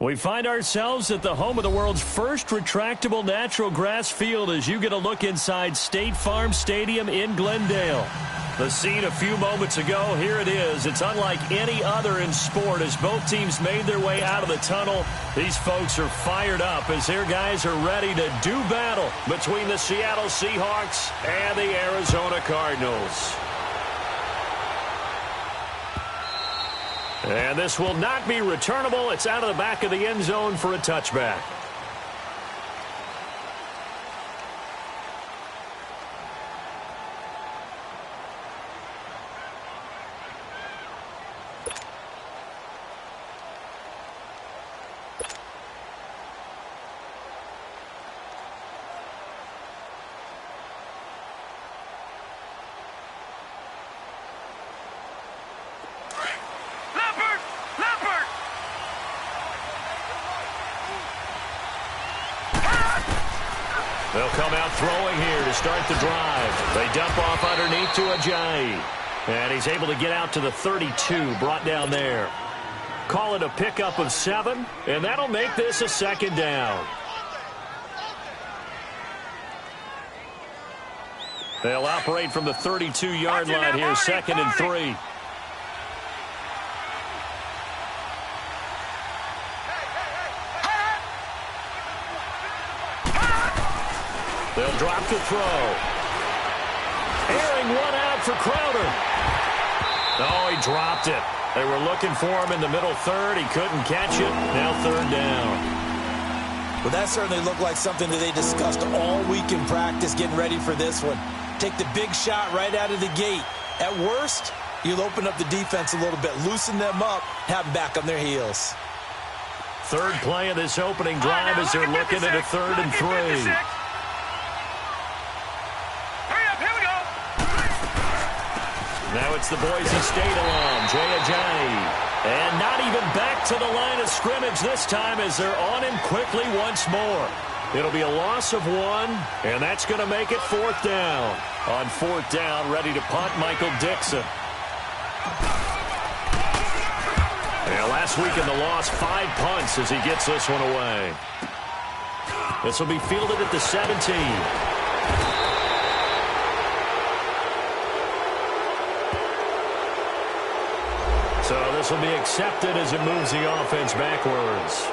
We find ourselves at the home of the world's first retractable natural grass field as you get a look inside State Farm Stadium in Glendale. The scene a few moments ago, here it is. It's unlike any other in sport as both teams made their way out of the tunnel. These folks are fired up as their guys are ready to do battle between the Seattle Seahawks and the Arizona Cardinals. And this will not be returnable. It's out of the back of the end zone for a touchback. They'll come out throwing here to start the drive. They dump off underneath to Ajayi. And he's able to get out to the 32, brought down there. Call it a pickup of 7, and that'll make this a second down. They'll operate from the 32-yard line here, 2nd and 3. They'll drop to throw. Airing one out for Crowder. Oh, he dropped it. They were looking for him in the middle third. He couldn't catch it. Now 3rd down. Well, that certainly looked like something that they discussed all week in practice, getting ready for this one. Take the big shot right out of the gate. At worst, you'll open up the defense a little bit, loosen them up, have them back on their heels. 3rd play of this opening drive as they're looking at a 3rd and 3. Now it's the Boise State alum, Jay Ajayi. And not even back to the line of scrimmage this time as they're on him quickly once more. It'll be a loss of 1, and that's going to make it 4th down. On 4th down, ready to punt, Michael Dixon. Yeah, last week in the loss, 5 punts as he gets this one away. This will be fielded at the 17. So this will be accepted as it moves the offense backwards.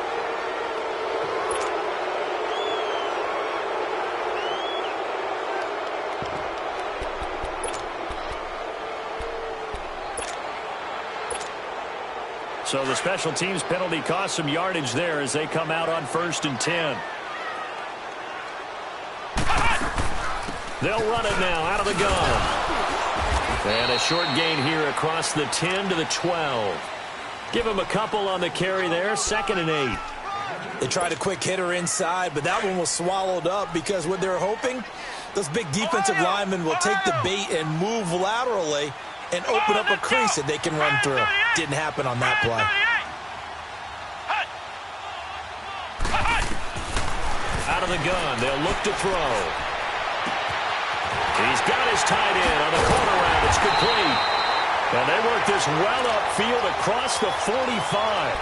So the special teams penalty cost some yardage there as they come out on 1st and 10. They'll run it now out of the gun. And a short gain here across the 10 to the 12. Give him a couple on the carry there, 2nd and 8. They tried a quick hitter inside, but that one was swallowed up because what they're hoping, those big defensive linemen will take the bait and move laterally and open up a crease that they can run through. Didn't happen on that play. Out of the gun, they'll look to throw. He's got his tight end on the corner route. It's complete. And they work this well upfield across the 45.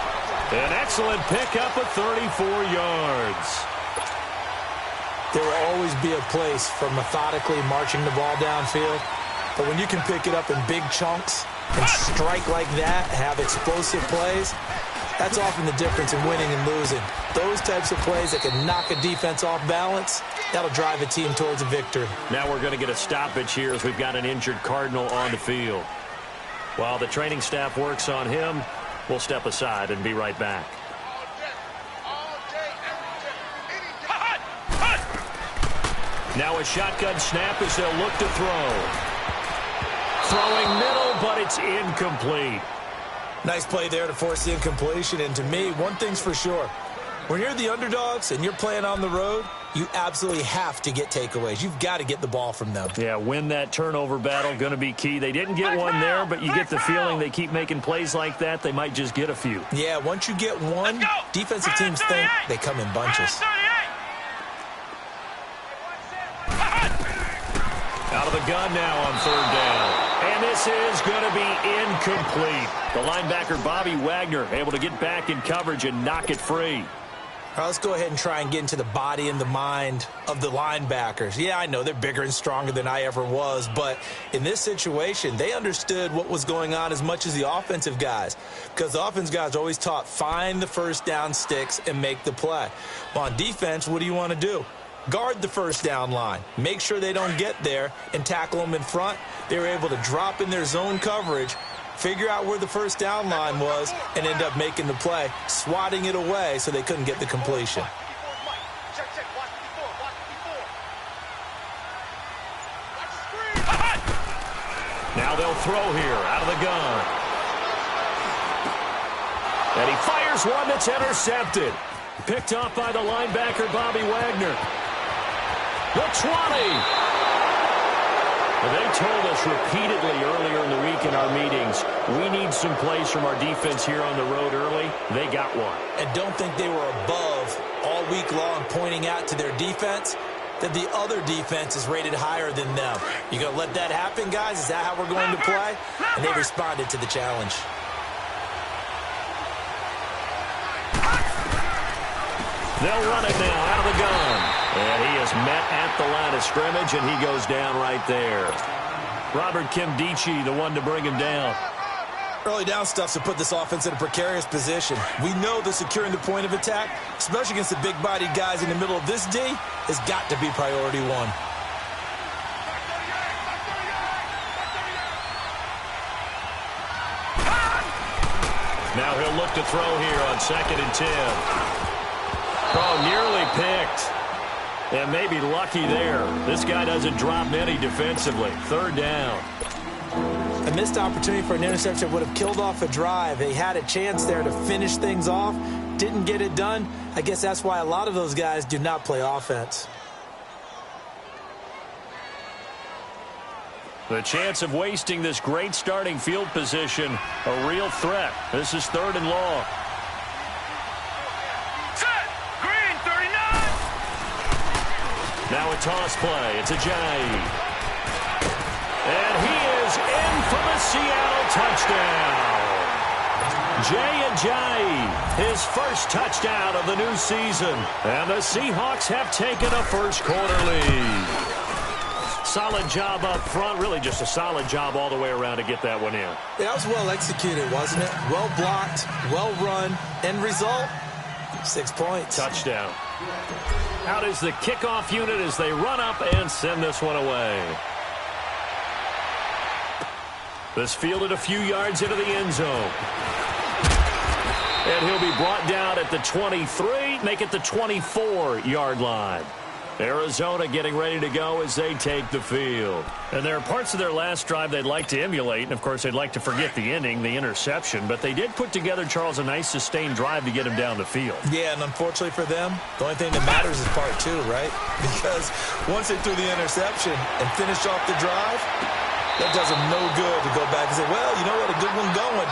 An excellent pickup of 34 yards. There will always be a place for methodically marching the ball downfield. But when you can pick it up in big chunks and strike like that, have explosive plays, that's often the difference in winning and losing. Those types of plays that can knock a defense off balance, that'll drive a team towards a victory. Now we're going to get a stoppage here as we've got an injured Cardinal on the field. While the training staff works on him, we'll step aside and be right back. Now a shotgun snap as they'll look to throw. Throwing middle, but it's incomplete. Nice play there to force the incompletion. And to me, one thing's for sure. When you're the underdogs and you're playing on the road, you absolutely have to get takeaways. You've got to get the ball from them. Yeah, win that turnover battle, going to be key. They didn't get one there, but you get the feeling they keep making plays like that, they might just get a few. Yeah, once you get one, defensive teams think they come in bunches. Out of the gun now on 3rd down. And this is going to be incomplete. The linebacker, Bobby Wagner, able to get back in coverage and knock it free. All right, let's go ahead and try and get into the body and the mind of the linebackers. Yeah, I know they're bigger and stronger than I ever was, but in this situation, they understood what was going on as much as the offensive guys, because the offensive guys are always taught, find the first down sticks and make the play. Well, on defense, what do you want to do? Guard the first down line. Make sure they don't get there and tackle them in front. They were able to drop in their zone coverage, figure out where the first down line was, and end up making the play, swatting it away so they couldn't get the completion. Now they'll throw here out of the gun. And he fires one that's intercepted. Picked off by the linebacker, Bobby Wagner. The 20. They told us repeatedly earlier in the week in our meetings, we need some plays from our defense here on the road early. They got one. And don't think they were above all week long pointing out to their defense that the other defense is rated higher than them. You going to let that happen, guys? Is that how we're going to play? And they responded to the challenge. They'll run it now out of the gun. And he is met at the line of scrimmage, and he goes down right there. Robert Kimdichie, the one to bring him down. Early down stuff's to put this offense in a precarious position. We know that securing the point of attack, especially against the big-bodied guys in the middle of this D, has got to be priority one. Now he'll look to throw here on 2nd and 10. Oh, nearly picked. And maybe lucky there. This guy doesn't drop many defensively. 3rd down. A missed opportunity for an interception would have killed off a drive. They had a chance there to finish things off. Didn't get it done. I guess that's why a lot of those guys do not play offense. The chance of wasting this great starting field position, a real threat. This is 3rd and long. Now a toss play. It's Ajayi. And he is in for the Seattle touchdown. Jay Ajayi, his first touchdown of the new season. And the Seahawks have taken a first-quarter lead. Solid job up front. Really just a solid job all the way around to get that one in. That was well executed, wasn't it? Well blocked, well run. End result, 6 points. Touchdown. Out is the kickoff unit as they run up and send this one away. This fielded a few yards into the end zone. And he'll be brought down at the 23, make it the 24-yard line. Arizona getting ready to go as they take the field. And there are parts of their last drive they'd like to emulate, and of course they'd like to forget the inning, the interception, but they did put together, Charles, a nice sustained drive to get him down the field. Yeah, and unfortunately for them, the only thing that matters is part 2, right? Because once they threw the interception and finished off the drive, that does them no good to go back and say, well, you know what, a good one going.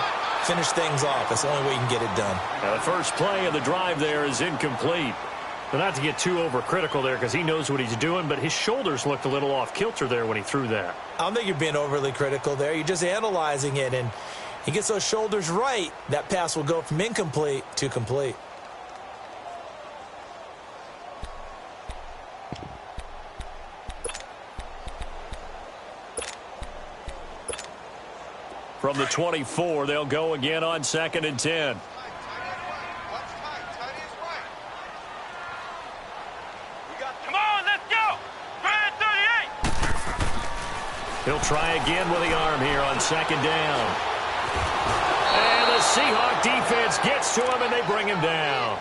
Finish things off. That's the only way you can get it done. Now, the first play of the drive there is incomplete. But not to get too overcritical there because he knows what he's doing, but his shoulders looked a little off kilter there when he threw that. I don't think you're being overly critical there. You're just analyzing it, and he gets those shoulders right. That pass will go from incomplete to complete. From the 24, they'll go again on 2nd and 10. He'll try again with the arm here on 2nd down. And the Seahawk defense gets to him, and they bring him down.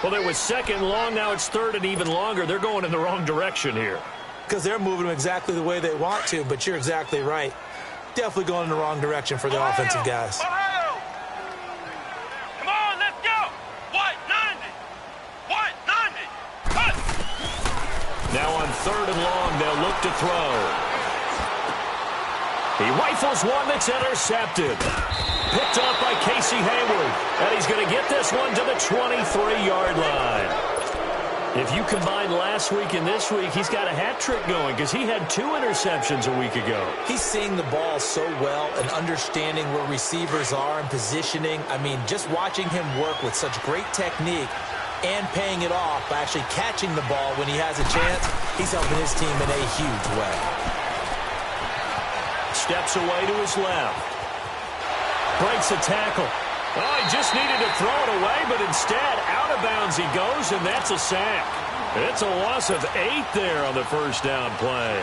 Well, it was 2nd long. Now it's 3rd and even longer. They're going in the wrong direction here. Because they're moving them exactly the way they want to, but you're exactly right. Definitely going in the wrong direction for the offensive guys. Ohio. Come on, let's go. White 90. White 90. Cut. Now on 3rd and long, they'll look to throw. He rifles one that's intercepted. Picked off by Casey Hayward. And he's going to get this one to the 23-yard line. If you combine last week and this week, he's got a hat trick going because he had 2 interceptions a week ago. He's seeing the ball so well and understanding where receivers are and positioning. I mean, just watching him work with such great technique and paying it off by actually catching the ball when he has a chance, he's helping his team in a huge way. Steps away to his left. Breaks a tackle. Oh, he just needed to throw it away, but instead, out of bounds he goes, and that's a sack. It's a loss of 8 there on the first down play.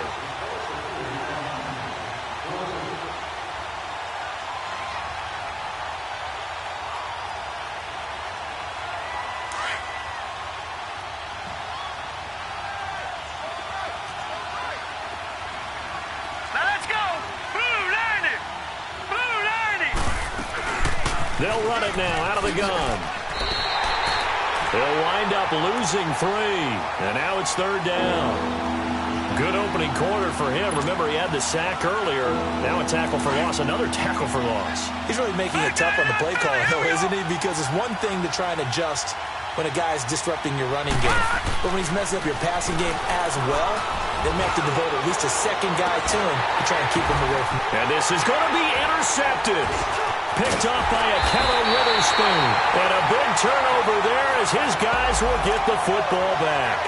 They'll run it now out of the gun. They'll wind up losing 3. And now it's 3rd down. Good opening quarter for him. Remember, he had the sack earlier. Now a tackle for loss. Another tackle for loss. He's really making it tough on the play caller, though, isn't he? Because it's one thing to try and adjust when a guy's disrupting your running game. But when he's messing up your passing game as well, they may have to devote at least a second guy to him to try and keep him away from him. And this is going to be intercepted. Picked off by a Keller Witherspoon. And a big turnover there as his guys will get the football back.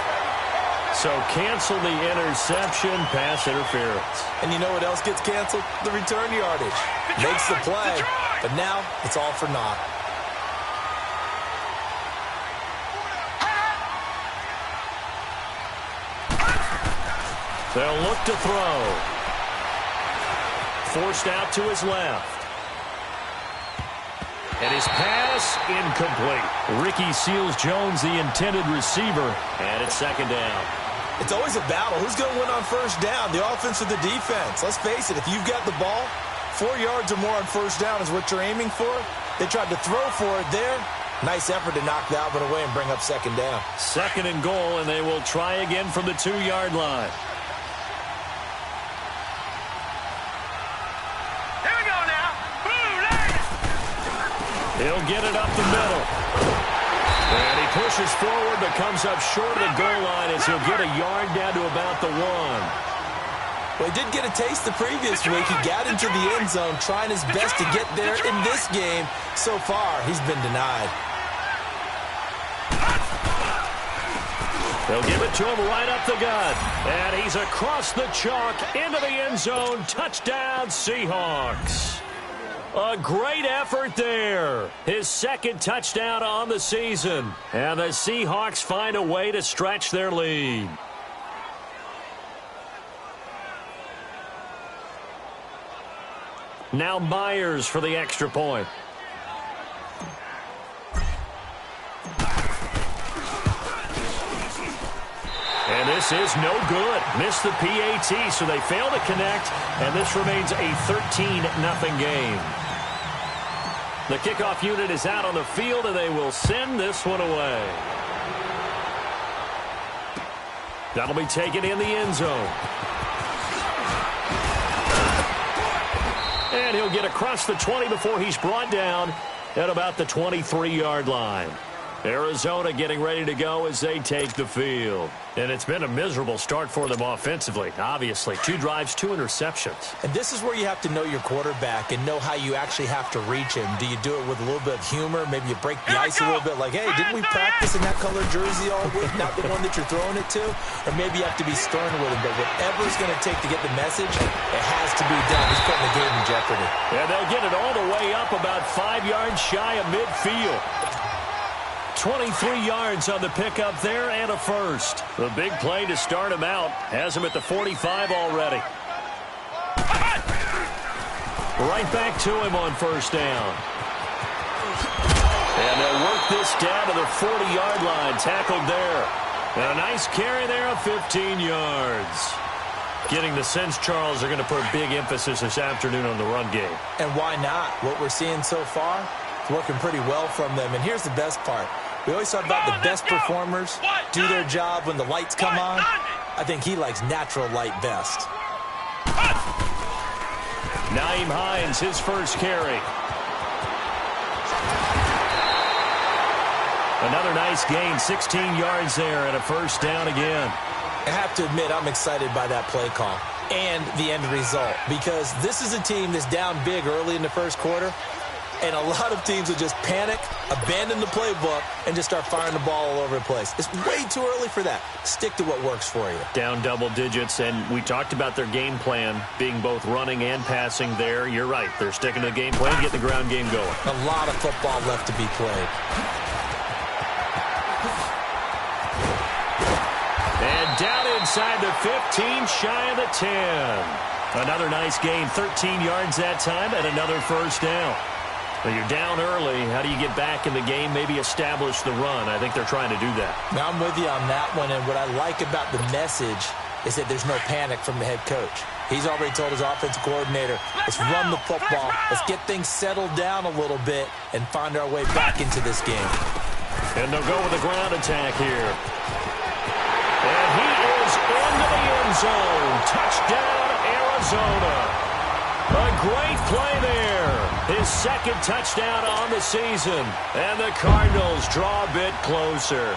So cancel the interception, pass interference. And you know what else gets canceled? The return yardage. Makes the play, but now it's all for naught. They'll look to throw. Forced out to his left. And his pass incomplete. Ricky Seals-Jones, the intended receiver, and it's 2nd down. It's always a battle. Who's going to win on first down, the offense or the defense? Let's face it, if you've got the ball, 4 yards or more on first down is what you're aiming for. They tried to throw for it there. Nice effort to knock that one away and bring up 2nd down. 2nd and goal, and they will try again from the 2-yard line. He'll get it up the middle. And he pushes forward but comes up short of the goal line as he'll get a yard down to about the 1. Well, he did get a taste the previous week. He got into the end zone trying his best to get there in this game. So far, he's been denied. They'll give it to him right up the gut. And he's across the chalk into the end zone. Touchdown, Seahawks. A great effort there. His 2nd touchdown on the season. And the Seahawks find a way to stretch their lead. Now Myers for the extra point. And this is no good. Missed the PAT, so they fail to connect. And this remains a 13-0 game. The kickoff unit is out on the field, and they will send this one away. That'll be taken in the end zone. And he'll get across the 20 before he's brought down at about the 23-yard line. Arizona getting ready to go as they take the field. And it's been a miserable start for them offensively, obviously. 2 drives, 2 interceptions. And this is where you have to know your quarterback and know how you actually have to reach him. Do you do it with a little bit of humor? Maybe you break the ice a little bit like, hey, didn't we practice in that colored jersey all week, not the one that you're throwing it to? Or maybe you have to be stern with him. But whatever it's going to take to get the message, it has to be done. He's putting the game in jeopardy. And they'll get it all the way up about 5 yards shy of midfield. 23 yards on the pickup there and a first. The big play to start him out has him at the 45 already. Right back to him on first down. And they'll work this down to the 40-yard line, tackled there. And a nice carry there of 15 yards. Getting the sense, Charles, they're going to put a big emphasis this afternoon on the run game. And why not? What we're seeing so far is working pretty well from them. And here's the best part. We always talk about the best performers do their job when the lights come on. I think he likes natural light best. Nyheim Hines, his first carry. Another nice gain, 16 yards there and a first down again. I have to admit, I'm excited by that play call and the end result, because this is a team that's down big early in the first quarter, and a lot of teams will just panic, abandon the playbook, and just start firing the ball all over the place. It's way too early for that. Stick to what works for you. Down double digits, and we talked about their game plan being both running and passing there. You're right. They're sticking to the game plan, getting the ground game going. A lot of football left to be played. And down inside the 15, shy of the 10. Another nice gain, 13 yards that time, and another first down. Well, you're down early. How do you get back in the game, maybe establish the run? I think they're trying to do that. Now, I'm with you on that one, and what I like about the message is that there's no panic from the head coach. He's already told his offensive coordinator, let's run the football, let's get things settled down a little bit and find our way back into this game. And they'll go with the ground attack here. And he is into the end zone. Touchdown, Arizona. A great play there. His second touchdown on the season. And the Cardinals draw a bit closer.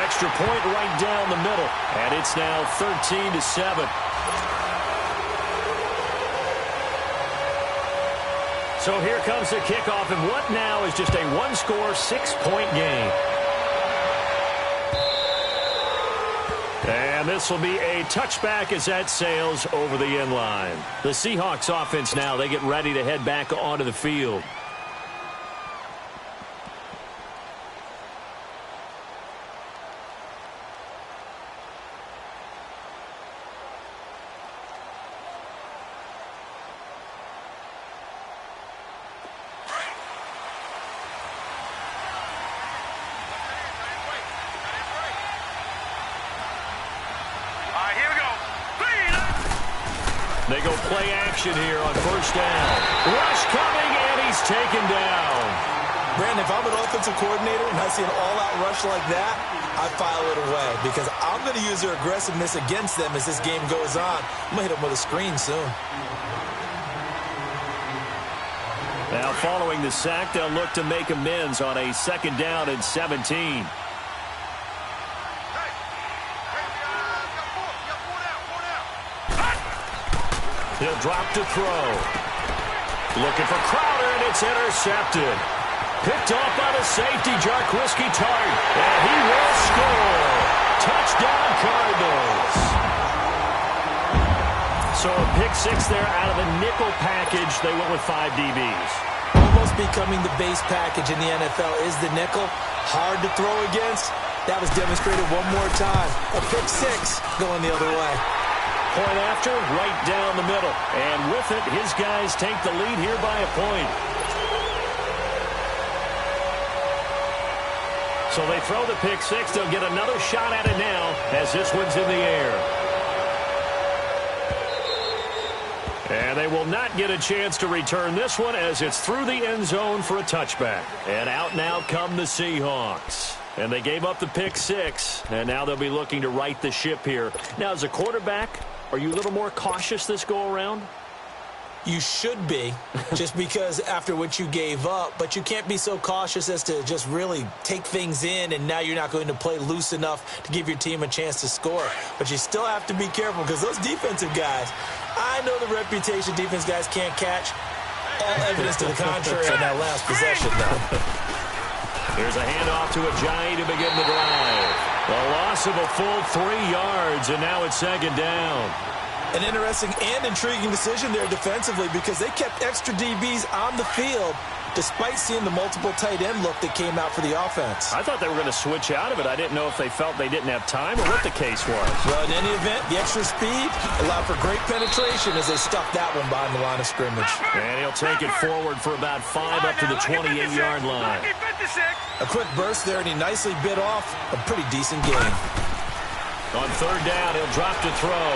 Extra point right down the middle. And it's now 13-7. So here comes the kickoff, and what now is just a one-score, 6-point game. And this will be a touchback as that sails over the end line. The Seahawks offense now, they get ready to head back onto the field. They go play action here on first down. Rush coming, and he's taken down. Brandon, if I'm an offensive coordinator and I see an all-out rush like that, I file it away because I'm going to use their aggressiveness against them as this game goes on. I'm going to hit them with a screen soon. Now, following the sack, they'll look to make amends on a second down and 17. He'll drop to throw. Looking for Crowder, and it's intercepted. Picked off by the safety, Jarquiski Tart. And he will score. Touchdown, Cardinals. So a pick six there out of the nickel package. They went with 5 DBs. Almost becoming the base package in the NFL is the nickel. Hard to throw against. That was demonstrated one more time. A pick six going the other way. Point after, right down the middle. And with it, his guys take the lead here by a point. So they throw the pick six. They'll get another shot at it now as this one's in the air. And they will not get a chance to return this one as it's through the end zone for a touchback. And out now come the Seahawks. And they gave up the pick six, and now they'll be looking to right the ship here. Now, as a quarterback, are you a little more cautious this go-around? You should be, just because after what you gave up, but you can't be so cautious as to just really take things in, and now you're not going to play loose enough to give your team a chance to score. But you still have to be careful because those defensive guys, I know the reputation defense guys can't catch. All evidence to the contrary on that last possession, though. Here's a handoff to Ajayi to begin the drive. The loss of a full 3 yards, and now it's second down. An interesting and intriguing decision there defensively because they kept extra DBs on the field despite seeing the multiple tight end look that came out for the offense. I thought they were going to switch out of it. I didn't know if they felt they didn't have time or what the case was. Well, in any event, the extra speed allowed for great penetration as they stuffed that one behind the line of scrimmage. And he'll take it forward for about 5 up to the 28-yard line. A quick burst there, and he nicely bit off a pretty decent game. On third down, he'll drop to throw.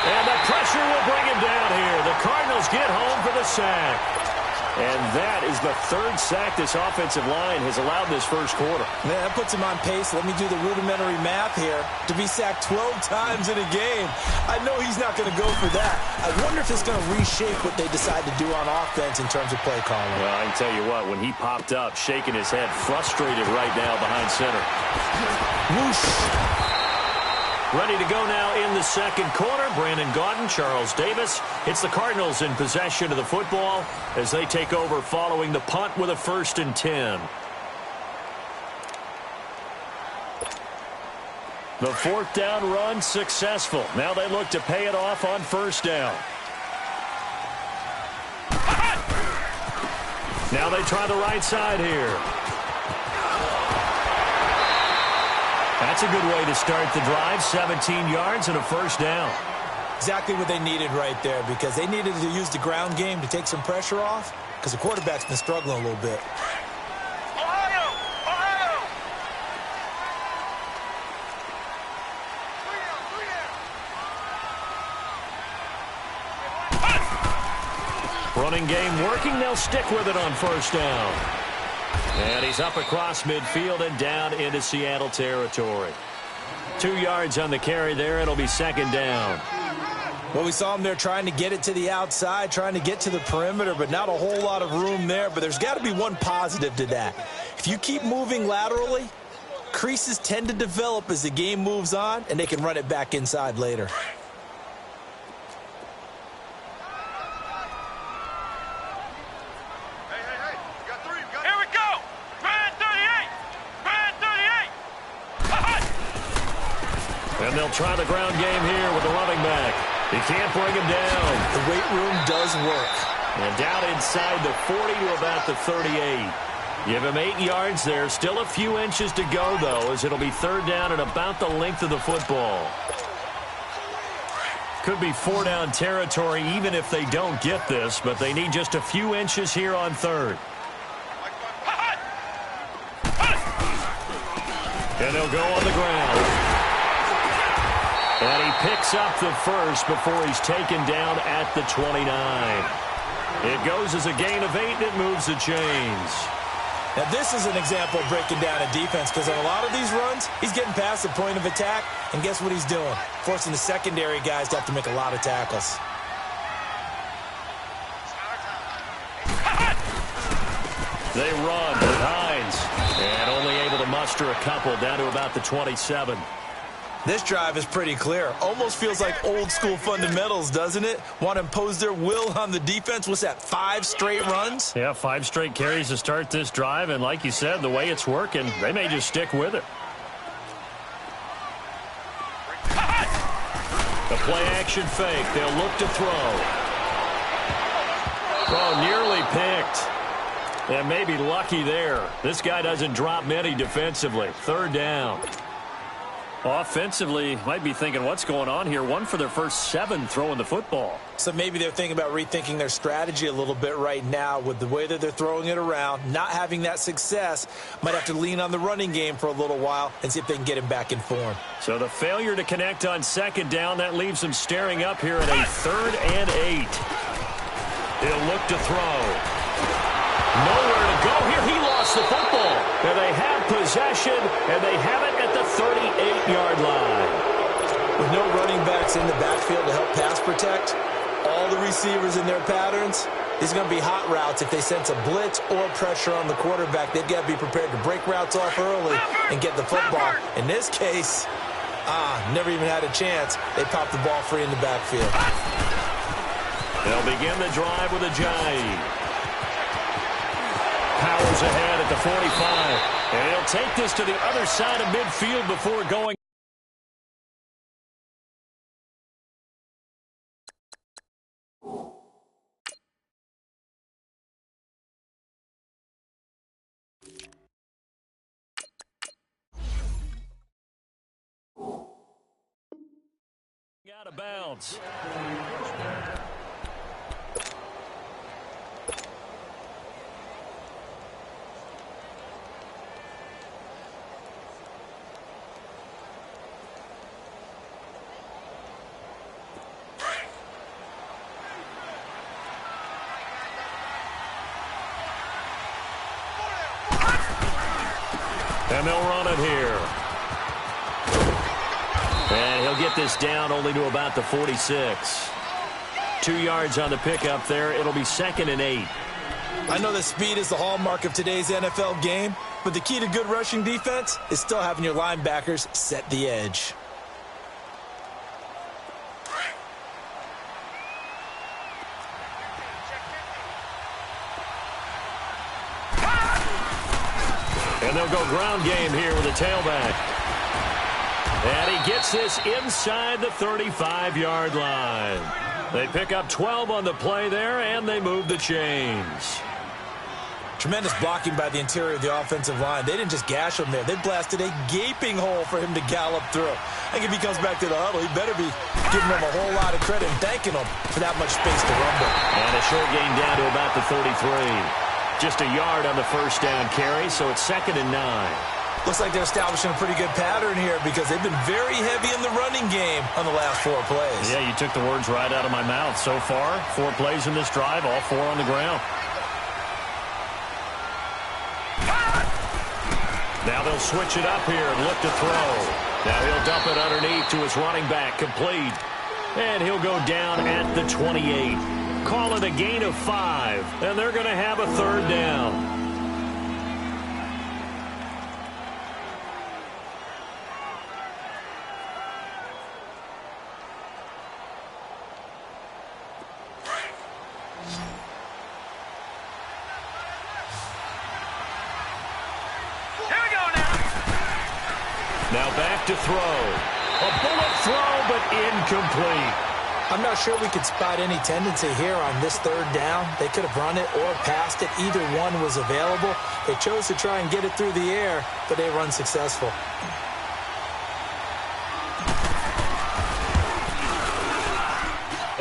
And the pressure will bring him down here. The Cardinals get home for the sack. And that is the third sack this offensive line has allowed this first quarter. Man, that puts him on pace. Let me do the rudimentary math here. To be sacked 12 times in a game, I know he's not going to go for that. I wonder if it's going to reshape what they decide to do on offense in terms of play calling. Well, I can tell you what, when he popped up, shaking his head, frustrated right now behind center. Whoosh. Ready to go now in the second quarter. Brandon Gaudin, Charles Davis. It's the Cardinals in possession of the football as they take over following the punt with a 1st and 10. The 4th down run successful. Now they look to pay it off on 1st down. Now they try the right side here. That's a good way to start the drive. 17 yards and a 1st down. Exactly what they needed right there, because they needed to use the ground game to take some pressure off, because the quarterback's been struggling a little bit. Ohio! Ohio! Running game working. They'll stick with it on 1st down. And he's up across midfield and down into Seattle territory. 2 yards on the carry there. It'll be 2nd down. Well, we saw him there trying to get it to the outside, trying to get to the perimeter, but not a whole lot of room there. But there's got to be one positive to that. If you keep moving laterally, creases tend to develop as the game moves on, and they can run it back inside later. And they'll try the ground game here with the running back. He can't bring him down. The weight room does work. And down inside the 40 to about the 38. Give him 8 yards there. Still a few inches to go, though, as it'll be 3rd down and about the length of the football. Could be 4-down territory even if they don't get this, but they need just a few inches here on 3rd. And they'll go on the ground. And he picks up the 1st before he's taken down at the 29. It goes as a gain of 8, and it moves the chains. Now, this is an example of breaking down a defense, because on a lot of these runs, he's getting past the point of attack, and guess what he's doing? Forcing the secondary guys to have to make a lot of tackles. They run with Hines, and only able to muster a couple down to about the 27. This drive is pretty clear. Almost feels like old-school fundamentals, doesn't it? Want to impose their will on the defense. What's that, 5 straight runs? Yeah, 5 straight carries to start this drive, and like you said, the way it's working, they may just stick with it. The play-action fake. They'll look to throw. Oh, nearly picked. And maybe lucky there. This guy doesn't drop many defensively. 3rd down. Offensively, might be thinking, what's going on here? 1 for their first 7 throwing the football. So maybe they're thinking about rethinking their strategy a little bit right now with the way that they're throwing it around, not having that success. Might have to lean on the running game for a little while and see if they can get him back in form. So the failure to connect on 2nd down, that leaves them staring up here at a 3rd and 8. He'll look to throw. Nowhere to go here. He lost the football. And they have possession, and they have it at the 38-yard line. With no running backs in the backfield to help pass protect, all the receivers in their patterns, these are going to be hot routes. If they sense a blitz or pressure on the quarterback, they've got to be prepared to break routes off early and get the football. In this case, never even had a chance. They popped the ball free in the backfield. They'll begin the drive with a jive. Powers ahead at the 45. And he'll take this to the other side of midfield before going. Out of bounds. And they'll run it here. And he'll get this down only to about the 46. 2 yards on the pickup there. It'll be 2nd and 8. I know that speed is the hallmark of today's NFL game, but the key to good rushing defense is still having your linebackers set the edge. And they'll go ground game here with a tailback. And he gets this inside the 35-yard line. They pick up 12 on the play there, and they move the chains. Tremendous blocking by the interior of the offensive line. They didn't just gash him there. They blasted a gaping hole for him to gallop through. I think if he comes back to the huddle, he better be giving him a whole lot of credit and thanking him for that much space to rumble. And a short gain down to about the 33. Just a yard on the first down carry, so it's 2nd and 9. Looks like they're establishing a pretty good pattern here because they've been very heavy in the running game on the last 4 plays. Yeah, you took the words right out of my mouth. So far, 4 plays in this drive, all 4 on the ground. Now they'll switch it up here and look to throw. Now he'll dump it underneath to his running back, complete. And he'll go down at the 28. Call it a gain of 5, and they're going to have a 3rd down. Now back to throw. A bullet throw, but incomplete. I'm not sure we could spot any tendency here on this 3rd down. They could have run it or passed it. Either one was available. They chose to try and get it through the air, but they run successful.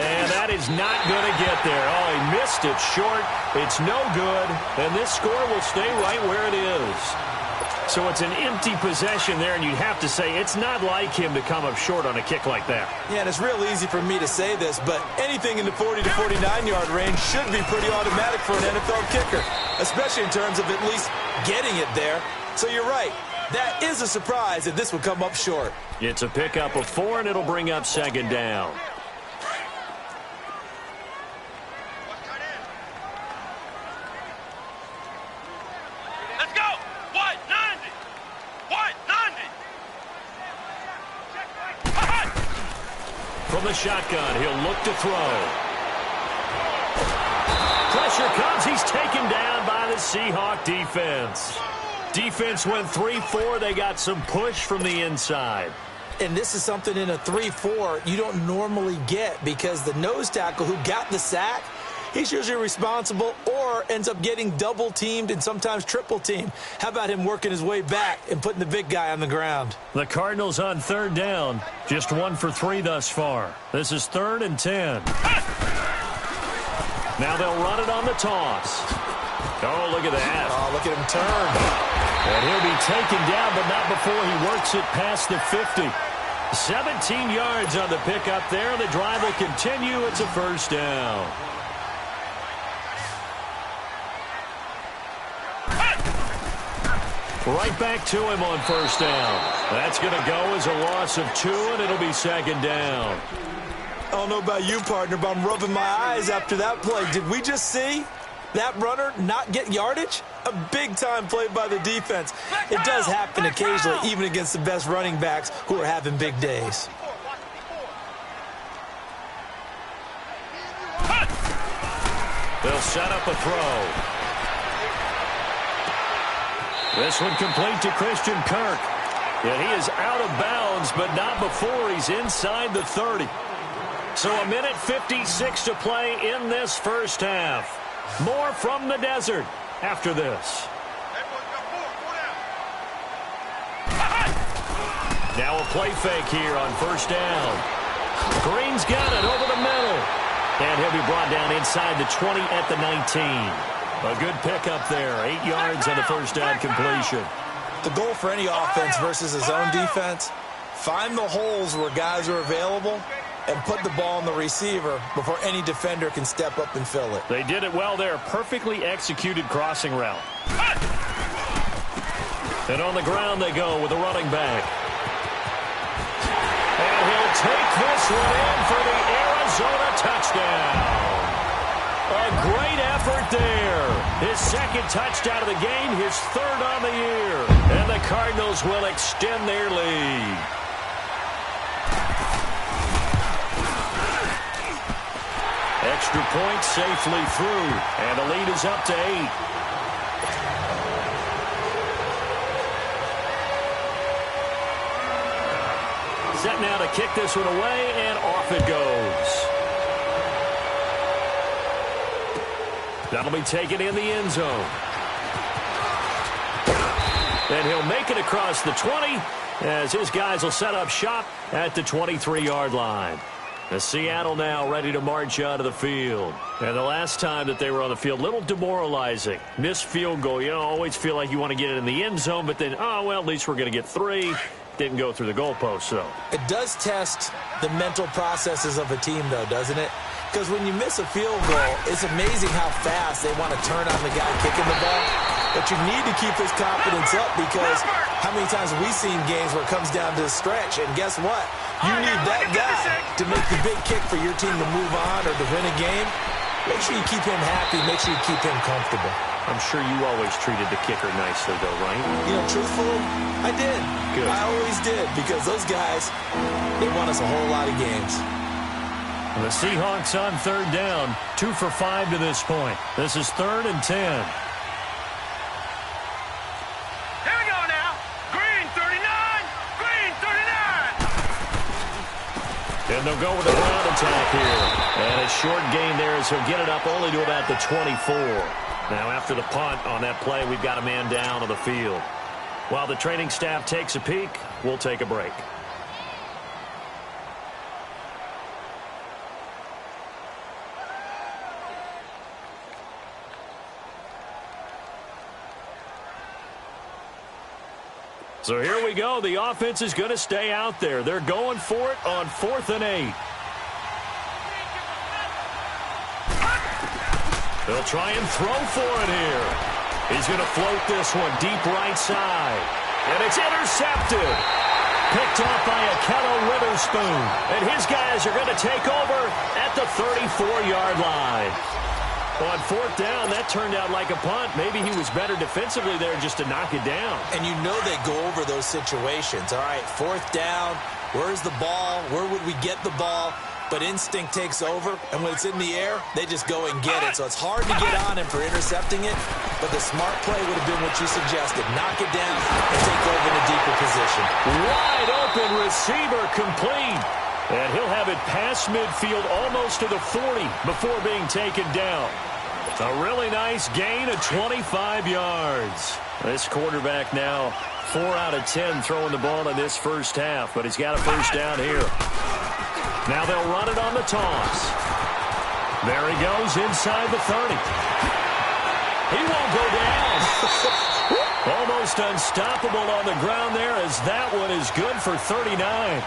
And that is not going to get there. Oh, he missed it short. It's no good. And this score will stay right where it is. So it's an empty possession there, and you'd have to say it's not like him to come up short on a kick like that. Yeah, and it's real easy for me to say this, but anything in the 40 to 49-yard range should be pretty automatic for an NFL kicker, especially in terms of at least getting it there. So you're right. That is a surprise if this would come up short. It's a pickup of 4, and it'll bring up 2nd down. From the shotgun, he'll look to throw. Pressure comes. He's taken down by the Seahawk defense. Defense went 3-4. They got some push from the inside. And this is something in a 3-4 you don't normally get because the nose tackle who got the sack, he's usually responsible or ends up getting double-teamed and sometimes triple-teamed. How about him working his way back and putting the big guy on the ground? The Cardinals on 3rd down. Just 1 for 3 thus far. This is 3rd and 10. Now they'll run it on the toss. Oh, look at that. Oh, look at him turn. And he'll be taken down, but not before he works it past the 50. 17 yards on the pickup there. The drive will continue. It's a 1st down. Right back to him on 1st down. That's going to go as a loss of 2, and it'll be 2nd down. I don't know about you, partner, but I'm rubbing my eyes after that play. Did we just see that runner not get yardage? A big-time play by the defense. It does happen occasionally, even against the best running backs who are having big days. They'll set up a throw. This one complete to Christian Kirk. And he is out of bounds, but not before he's inside the 30. So 1:56 to play in this 1st half. More from the desert after this. Now a play fake here on 1st down. Green's got it over the middle. And he'll be brought down inside the 20 at the 19. A good pickup there. 8 yards on the 1st down completion. The goal for any offense versus his own defense, find the holes where guys are available and put the ball on the receiver before any defender can step up and fill it. They did it well there. Perfectly executed crossing route. And on the ground they go with a running back. And he'll take this one in for the Arizona touchdown. A great effort there. His second touchdown of the game, his third on the year. And the Cardinals will extend their lead. Extra point safely through. And the lead is up to 8. Set now to kick this one away, and off it goes. That'll be taken in the end zone. And he'll make it across the 20 as his guys will set up shop at the 23-yard line. The Seattle now ready to march out of the field. And the last time that they were on the field, a little demoralizing. Missed field goal. You know, always feel like you want to get it in the end zone, but then, oh, well, at least we're going to get 3. Didn't go through the goalpost, though. It does test the mental processes of a team, though, doesn't it? Because when you miss a field goal, it's amazing how fast they want to turn on the guy kicking the ball. But you need to keep his confidence up because how many times have we seen games where it comes down to the stretch, and guess what? You need that guy to make the big kick for your team to move on or to win a game. Make sure you keep him happy. Make sure you keep him comfortable. I'm sure you always treated the kicker nicely, though, right? You know, truthfully, I did. Good. I always did because those guys, they won us a whole lot of games. The Seahawks on third down, 2 for 5 to this point. This is 3rd and 10. Here we go now. Green 39. Green 39. And they'll go with a ground attack here. And a short gain there as he'll get it up only to about the 24. Now after the punt on that play, we've got a man down on the field. While the training staff takes a peek, we'll take a break. So here we go. The offense is going to stay out there. They're going for it on 4th and 8. They'll try and throw for it here. He's going to float this one deep right side. And it's intercepted. Picked off by Akello Witherspoon. And his guys are going to take over at the 34-yard line. On 4th down, that turned out like a punt. Maybe he was better defensively there just to knock it down. And you know they go over those situations. All right, 4th down, where's the ball? Where would we get the ball? But instinct takes over, and when it's in the air, they just go and get it. So it's hard to get on him for intercepting it, but the smart play would have been what you suggested. Knock it down and take over in a deeper position. Wide open receiver complete. And he'll have it past midfield almost to the 40 before being taken down. A really nice gain of 25 yards. This quarterback now 4 out of 10 throwing the ball in this first half, but he's got a first down here. Now they'll run it on the toss. There he goes inside the 30. He won't go down. Almost unstoppable on the ground there as that one is good for 39.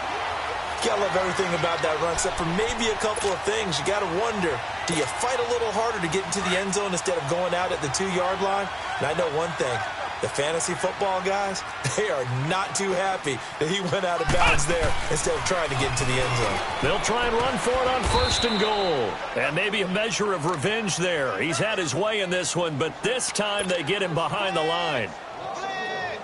You gotta love everything about that run, except for maybe a couple of things. You gotta wonder, do you fight a little harder to get into the end zone instead of going out at the 2-yard line? And I know one thing, the fantasy football guys, they are not too happy that he went out of bounds there instead of trying to get into the end zone. They'll try and run for it on 1st and goal. And maybe a measure of revenge there. He's had his way in this one, but this time they get him behind the line.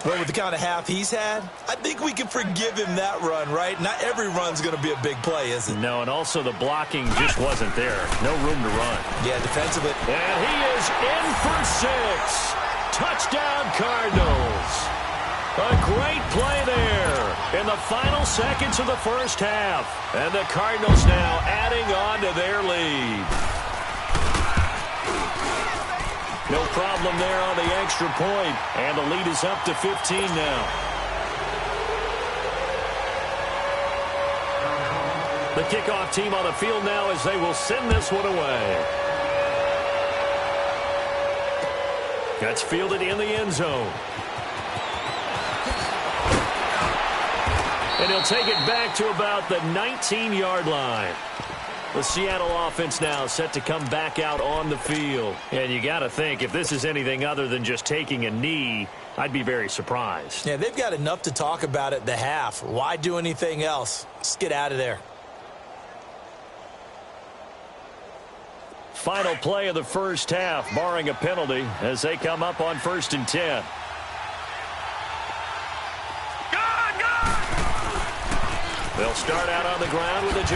Well, with the kind of half he's had, I think we can forgive him that run, right? Not every run's going to be a big play, is it? No, and also the blocking just wasn't there. No room to run. Yeah, defensively. And he is in for 6. Touchdown, Cardinals. A great play there in the final seconds of the first half. And the Cardinals now adding on to their lead. No problem there on the extra point. And the lead is up to 15 now. The kickoff team on the field now as they will send this one away. That's fielded in the end zone. And he'll take it back to about the 19-yard line. The Seattle offense now set to come back out on the field. And you got to think, if this is anything other than just taking a knee, I'd be very surprised. Yeah, they've got enough to talk about at the half. Why do anything else? Just get out of there. Final play of the first half, barring a penalty, as they come up on 1st and 10. They'll start out on the ground with a J.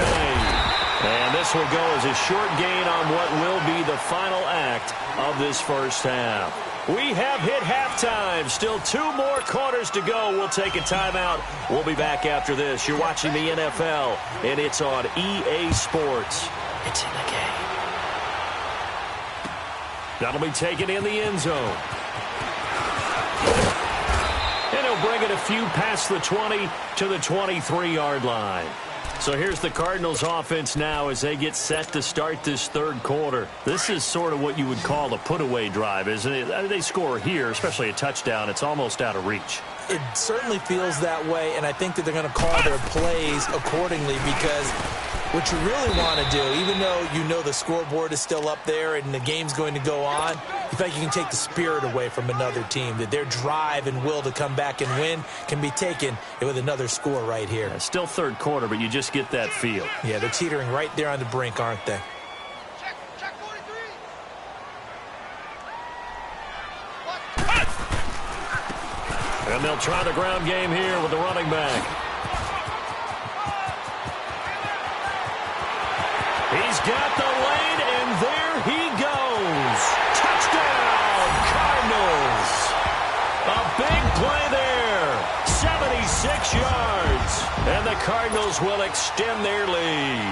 And this will go as a short gain on what will be the final act of this first half. We have hit halftime. Still 2 more quarters to go. We'll take a timeout. We'll be back after this. You're watching the NFL, and it's on EA Sports. It's in the game. That'll be taken in the end zone. And he'll bring it a few past the 20 to the 23-yard line. So here's the Cardinals offense now as they get set to start this third quarter. This is sort of what you would call a put-away drive, isn't it? They score here, especially a touchdown. It's almost out of reach. It certainly feels that way, and I think that they're going to call their plays accordingly because what you really want to do, even though you know the scoreboard is still up there and the game's going to go on, you think you can take the spirit away from another team, that their drive and will to come back and win can be taken with another score right here. Yeah, still third quarter, but you just get that feel. Yeah, they're teetering right there on the brink, aren't they? Check 43. And they'll try the ground game here with the running back. He's got the lane, and there he goes. Touchdown, Cardinals. A big play there. 76 yards. And the Cardinals will extend their lead.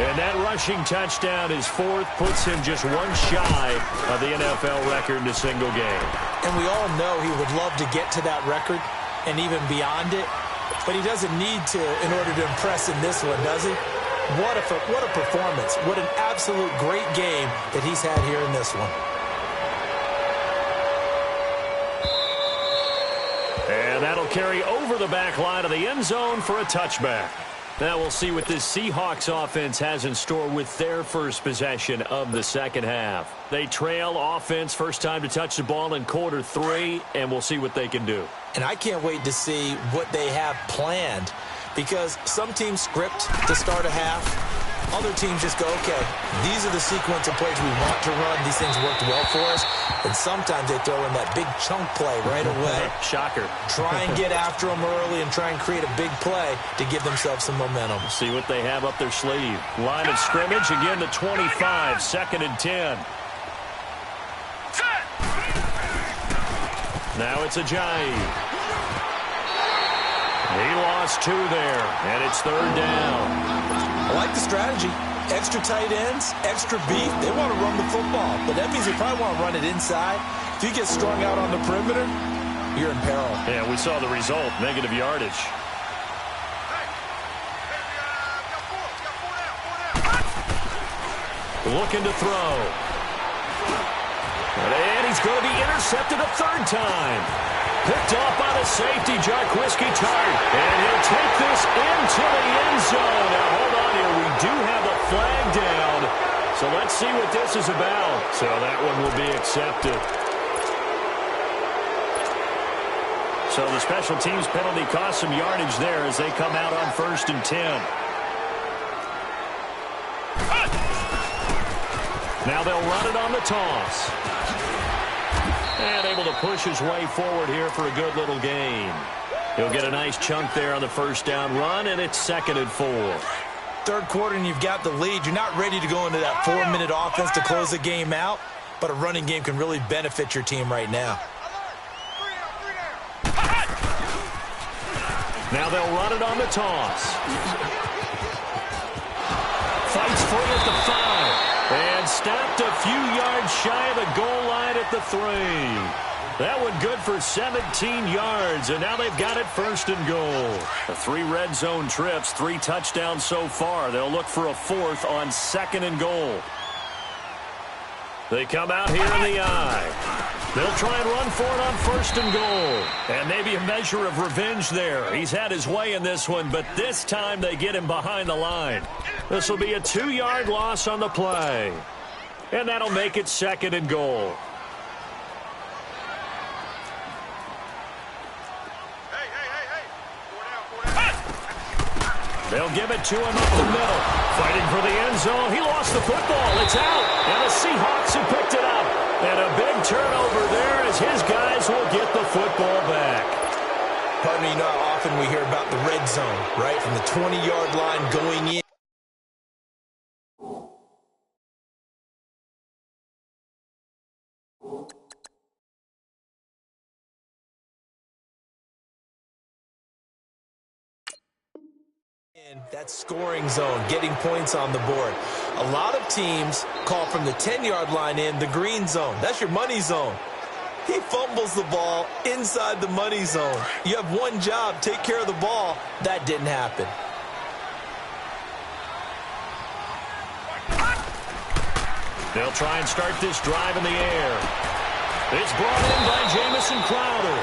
And that rushing touchdown is 4th, puts him just 1 shy of the NFL record in a single game. And we all know he would love to get to that record and even beyond it, but he doesn't need to in order to impress in this one, does he? What a performance. What an absolute great game that he's had here in this one. And that'll carry over the back line of the end zone for a touchback. Now we'll see what this Seahawks offense has in store with their first possession of the second half. They trail offense, first time to touch the ball in quarter 3, and we'll see what they can do. And I can't wait to see what they have planned, because some teams script to start a half. Other teams just go, okay, these are the sequence of plays we want to run. These things worked well for us. And sometimes they throw in that big chunk play right away. Shocker. Try and get after them early and try and create a big play to give themselves some momentum. See what they have up their sleeve. Line of scrimmage again to 25, 2nd and 10. Now it's Ajayi. He lost 2 there, and it's 3rd down. I like the strategy. Extra tight ends, extra beef. They want to run the football, but that means they probably want to run it inside. If you get strung out on the perimeter, you're in peril. Yeah, we saw the result, negative yardage. Looking to throw. And he's going to be intercepted a 3rd time. Picked off by the safety, Jarquiski Tart. And he'll take this into the end zone. Now, hold on here. We do have a flag down. So let's see what this is about. So that one will be accepted. So the special teams penalty cost some yardage there as they come out on 1st and 10. Now they'll run it on the toss. And able to push his way forward here for a good little gain. He'll get a nice chunk there on the first down run, and it's 2nd and 4. 3rd quarter, and you've got the lead. You're not ready to go into that 4-minute offense to close the game out, but a running game can really benefit your team right now. Now they'll run it on the toss. Fights free at the 5. And stopped a few yards shy of the goal line at the 3. That one good for 17 yards, and now they've got it 1st and goal. The 3 red zone trips, 3 touchdowns so far. They'll look for a 4th on 2nd and goal. They come out here in the eye. They'll try and run for it on 1st and goal. And maybe a measure of revenge there. He's had his way in this one, but this time they get him behind the line. This will be a 2-yard loss on the play. And that'll make it 2nd and goal. They'll give it to him up the middle. Fighting for the end zone. He lost the football. It's out. And the Seahawks who picked it up. And a big turnover there as his guys will get the football back. Pardon me, you know how often we hear about the red zone, right? From the 20-yard line going in. That scoring zone, getting points on the board. A lot of teams call from the 10-yard line in the green zone. That's your money zone. He fumbles the ball inside the money zone. You have one job, take care of the ball. That didn't happen. They'll try and start this drive in the air. It's brought in by Jamison Crowder.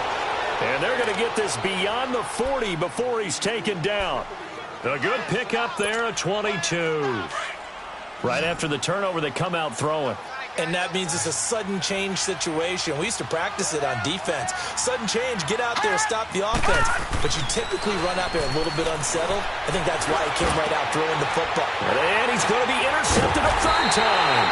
And they're going to get this beyond the 40 before he's taken down. A good pickup there at 22. Right after the turnover, they come out throwing. And that means it's a sudden change situation. We used to practice it on defense. Sudden change, get out there, stop the offense. But you typically run out there a little bit unsettled. I think that's why he came right out throwing the football. And he's going to be intercepted a 3rd time.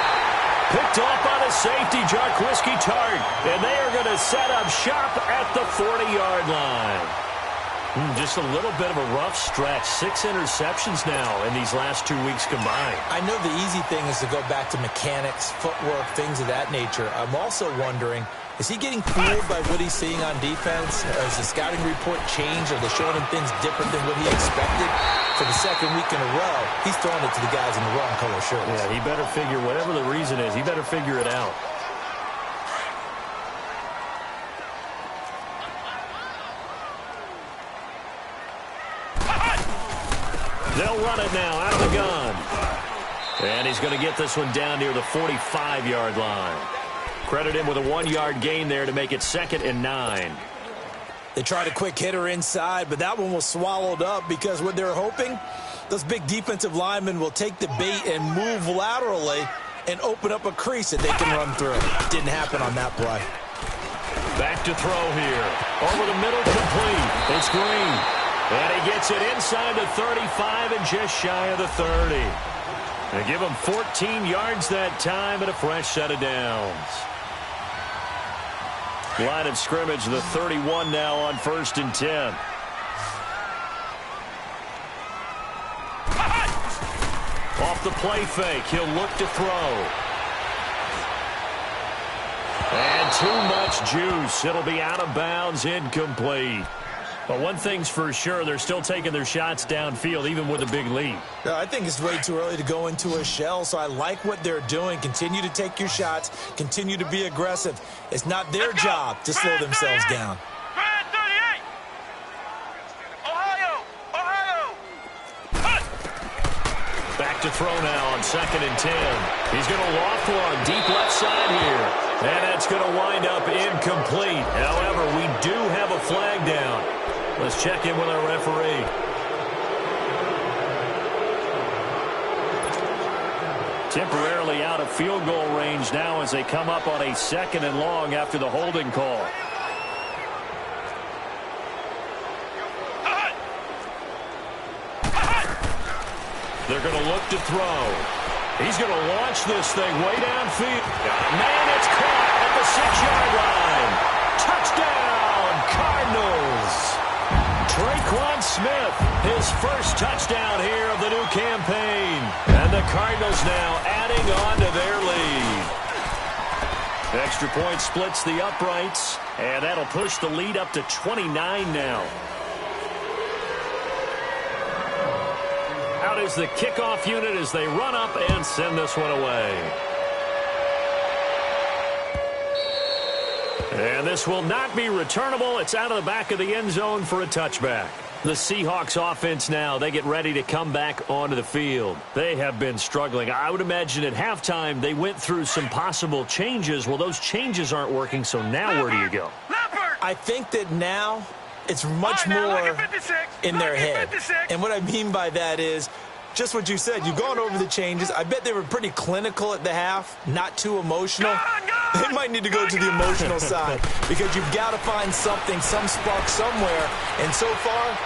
Picked off by the safety, Jarquiski Tart. And they are going to set up shop at the 40-yard line. Just a little bit of a rough stretch. 6 interceptions now in these last 2 weeks combined. I know the easy thing is to go back to mechanics, footwork, things of that nature. I'm also wondering, is he getting fooled by what he's seeing on defense? Has the scouting report changed? Are they showing him things different than what he expected? For the 2nd week in a row, he's throwing it to the guys in the wrong color shirts. Yeah, he better figure, whatever the reason is, he better figure it out. They'll run it now out of the gun. And he's going to get this one down near the 45-yard line. Credit him with a 1-yard gain there to make it 2nd and 9. They tried a quick hitter inside, but that one was swallowed up because what they're hoping, those big defensive linemen will take the bait and move laterally and open up a crease that they can run through. Didn't happen on that play. Back to throw here. Over the middle, complete. It's Green. And he gets it inside the 35 and just shy of the 30. They give him 14 yards that time and a fresh set of downs. Line of scrimmage, the 31 now on 1st and 10. Off the play fake, he'll look to throw. And too much juice. It'll be out of bounds, incomplete. But one thing's for sure, they're still taking their shots downfield, even with a big lead. I think it's way too early to go into a shell, so I like what they're doing. Continue to take your shots. Continue to be aggressive. It's not their job to slow themselves down. Back to throw now on 2nd and 10. He's going to loft one deep left side here. And that's going to wind up incomplete. However, we do have a flag down. Let's check in with our referee. Temporarily out of field goal range now as they come up on a 2nd and long after the holding call. They're going to look to throw. He's going to launch this thing way downfield. Man, it's caught at the 6-yard line. Touchdown, Cardinals. Traquan Smith, his first touchdown here of the new campaign. And the Cardinals now adding on to their lead. Extra point splits the uprights, and that'll push the lead up to 29 now. Out is the kickoff unit as they run up and send this one away. And this will not be returnable. It's out of the back of the end zone for a touchback. The Seahawks offense now, they get ready to come back onto the field. They have been struggling. I would imagine at halftime they went through some possible changes. Well, those changes aren't working, so now where do you go? I think that now it's much more in their head. And what I mean by that is just what you said. You've gone over the changes. I bet they were pretty clinical at the half, not too emotional. They might need to go to the emotional side because you've got to find something, some spark somewhere. And so far,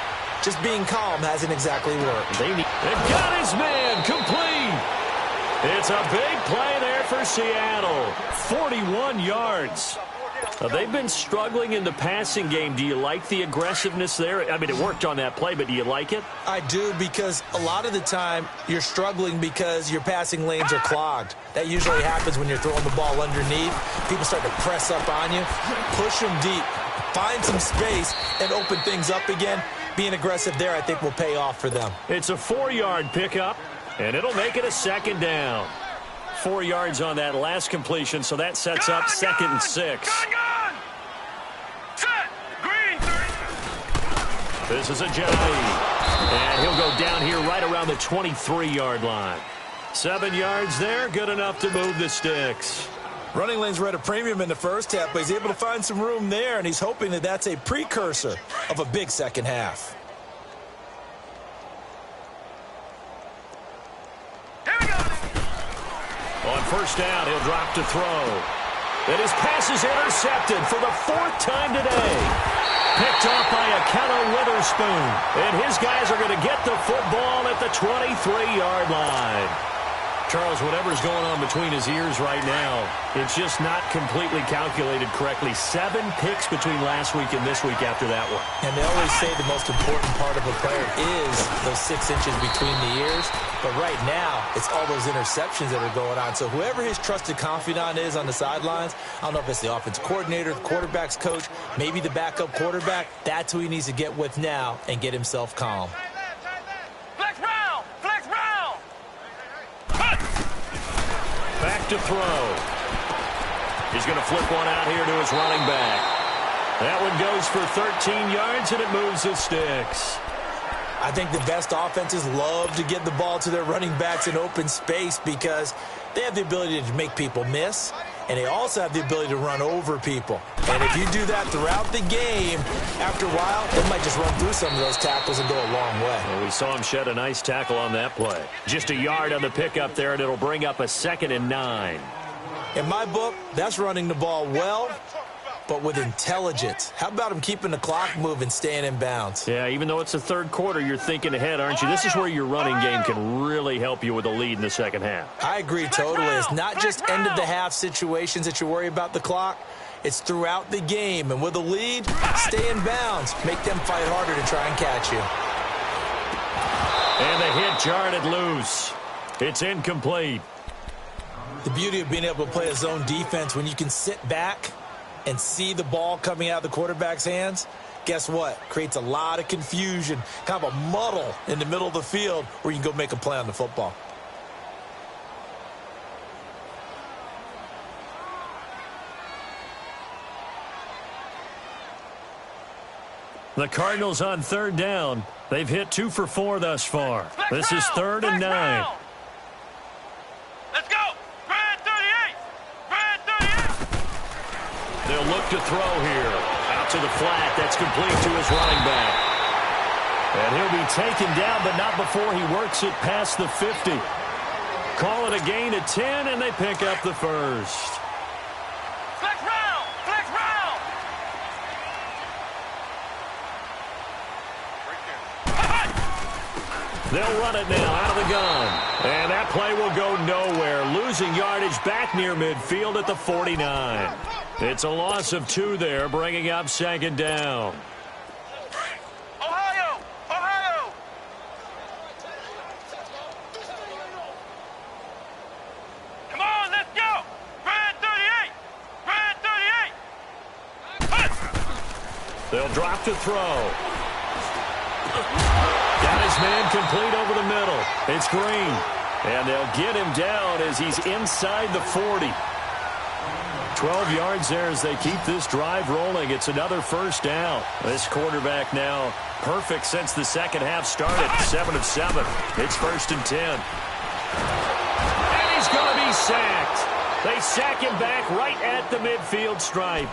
just being calm hasn't exactly worked. They've got his man complete. It's a big play there for Seattle. 41 yards. They've been struggling in the passing game. Do you like the aggressiveness there? I mean, it worked on that play, but do you like it? I do, because a lot of the time you're struggling because your passing lanes are clogged. That usually happens when you're throwing the ball underneath. People start to press up on you. Push them deep. Find some space and open things up again. Being aggressive there, I think, will pay off for them. It's a 4-yard pickup, and it'll make it a second down. 4 yards on that last completion, so that sets up 2nd and 6. Set. Green. This is a Johnny, and he'll go down here right around the 23-yard line. 7 yards there, good enough to move the sticks. Running lanes were at a premium in the first half, but he's able to find some room there, and he's hoping that that's a precursor of a big second half. Here we go. On first down, he'll drop to throw. And his pass is intercepted for the 4th time today. Picked off by Akello Witherspoon. And his guys are going to get the football at the 23-yard line. Charles, whatever's going on between his ears right now, it's just not completely calculated correctly. 7 picks between last week and this week after that one. And they always say the most important part of a player is those 6 inches between the ears. But right now, it's all those interceptions that are going on. So whoever his trusted confidant is on the sidelines, I don't know if it's the offensive coordinator, the quarterback's coach, maybe the backup quarterback, that's who he needs to get with now and get himself calm. Flex round. Flex round. Back to throw. He's going to flip one out here to his running back. That one goes for 13 yards, and it moves the sticks. I think the best offenses love to get the ball to their running backs in open space because they have the ability to make people miss, and they also have the ability to run over people. And if you do that throughout the game, after a while, they might just run through some of those tackles and go a long way. Well, we saw him shed a nice tackle on that play. Just a yard on the pickup there, and it'll bring up a 2nd and 9. In my book, that's running the ball well, but with intelligence. How about him keeping the clock moving, staying in bounds? Yeah, even though it's the 3rd quarter, you're thinking ahead, aren't you? This is where your running game can really help you with a lead in the second half. I agree totally. It's not just end-of-the-half situations that you worry about the clock. It's throughout the game. And with a lead, stay in bounds. Make them fight harder to try and catch you. And the hit jarred it loose. It's incomplete. The beauty of being able to play a zone defense when you can sit back and see the ball coming out of the quarterback's hands, guess what? Creates a lot of confusion, kind of a muddle in the middle of the field where you can go make a play on the football. The Cardinals on 3rd down. They've hit 2 for 4 thus far. This is 3rd and 9. Let's go. Red 38. Red 38. They'll look to throw here. Out to the flat. That's complete to his running back. And he'll be taken down, but not before he works it past the 50. Call it a gain of 10, and they pick up the first. Flex round. Flex round. They'll run it now out of the gun. And that play will go nowhere. Losing yardage back near midfield at the 49. It's a loss of 2 there, bringing up 2nd down. Ohio. Ohio. Come on, let's go. Red 38. Red 38. They'll drop to throw. Got his man complete over the middle. It's Green. And they'll get him down as he's inside the 40. 12 yards there as they keep this drive rolling. It's another first down. This quarterback now perfect since the second half started. 7 of 7. It's 1st and 10. And he's going to be sacked. They sack him back right at the midfield stripe.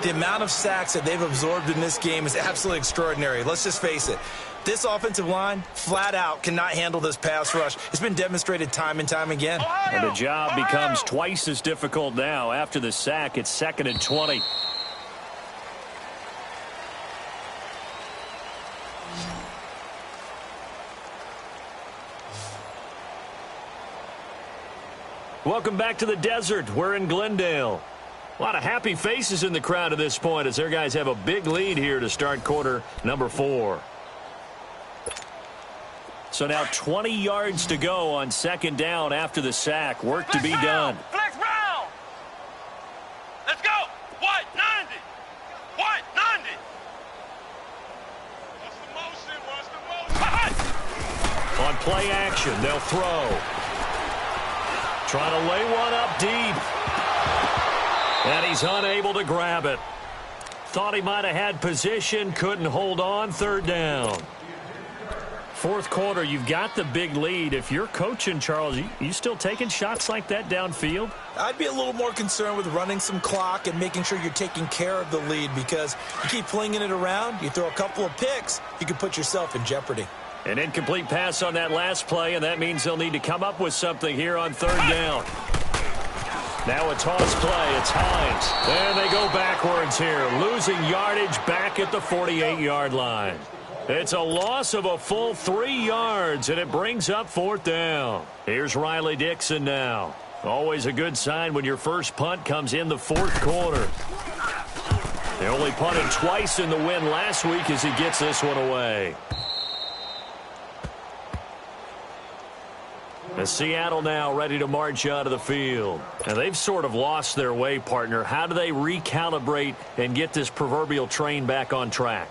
The amount of sacks that they've absorbed in this game is absolutely extraordinary. Let's just face it. This offensive line, flat out, cannot handle this pass rush. It's been demonstrated time and time again. And the job becomes twice as difficult now. After the sack, it's 2nd and 20. Welcome back to the desert. We're in Glendale. A lot of happy faces in the crowd at this point as their guys have a big lead here to start quarter number 4. So now 20 yards to go on 2nd down after the sack. Work to be done. Flex round. Let's go. What? 90. What? 90. What's the motion? What's the motion? On play action, they'll throw. Trying to lay one up deep. And he's unable to grab it. Thought he might have had position, couldn't hold on. 3rd down. 4th quarter, you've got the big lead. If you're coaching, Charles, you still taking shots like that downfield? I'd be a little more concerned with running some clock and making sure you're taking care of the lead, because you keep flinging it around, you throw a couple of picks, you can put yourself in jeopardy. An incomplete pass on that last play, and that means they'll need to come up with something here on 3rd down. Now a toss play. It's Hines. And they go backwards here, losing yardage back at the 48-yard line. It's a loss of a full 3 yards, and it brings up 4th down. Here's Riley Dixon now. Always a good sign when your first punt comes in the 4th quarter. They only punted twice in the win last week as he gets this one away. And Seattle now ready to march out of the field. And they've sort of lost their way, partner. How do they recalibrate and get this proverbial train back on track?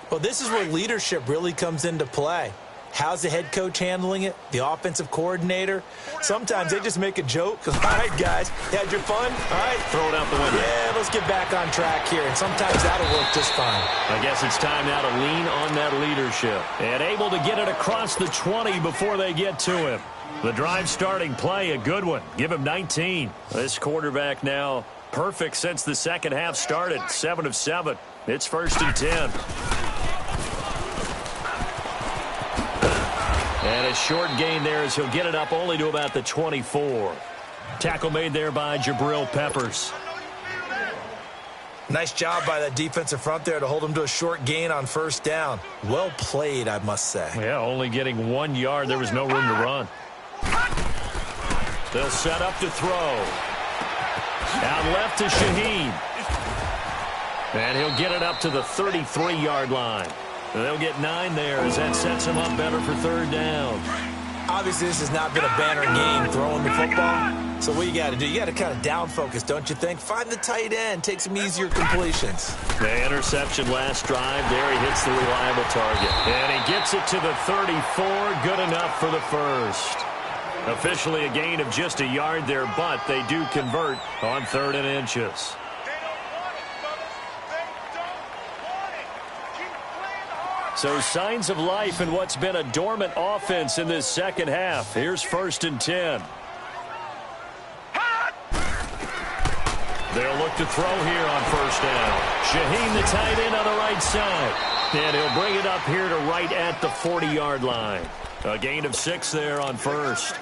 Well, this is where leadership really comes into play. How's the head coach handling it? The offensive coordinator? Sometimes they just make a joke. All right, guys, you had your fun? All right. Throw it out the window. Yeah, let's get back on track here. And sometimes that'll work just fine. I guess it's time now to lean on that leadership. And able to get it across the 20 before they get to him. The drive starting play, a good one. Give him 19. This quarterback now perfect since the second half started. 7 of 7. It's 1st and 10. And a short gain there as he'll get it up only to about the 24. Tackle made there by Jabril Peppers. Nice job by that defensive front there to hold him to a short gain on 1st down. Well played, I must say. Yeah, only getting 1 yard. There was no room to run. They'll set up to throw. Out left to Shaheen. And he'll get it up to the 33-yard line. They'll get 9 there as that sets him up better for 3rd down. Obviously, this has not been a banner game throwing the football. So what you got to do, you got to kind of down focus, don't you think? Find the tight end, take some easier completions. The interception last drive. There he hits the reliable target. And he gets it to the 34. Good enough for the first. Officially a gain of just a yard there, but they do convert on 3rd and inches. So signs of life in what's been a dormant offense in this second half. Here's 1st and 10. They'll look to throw here on 1st down. Shaheen, the tight end on the right side. And he'll bring it up here to right at the 40-yard line. A gain of 6 there on 1st.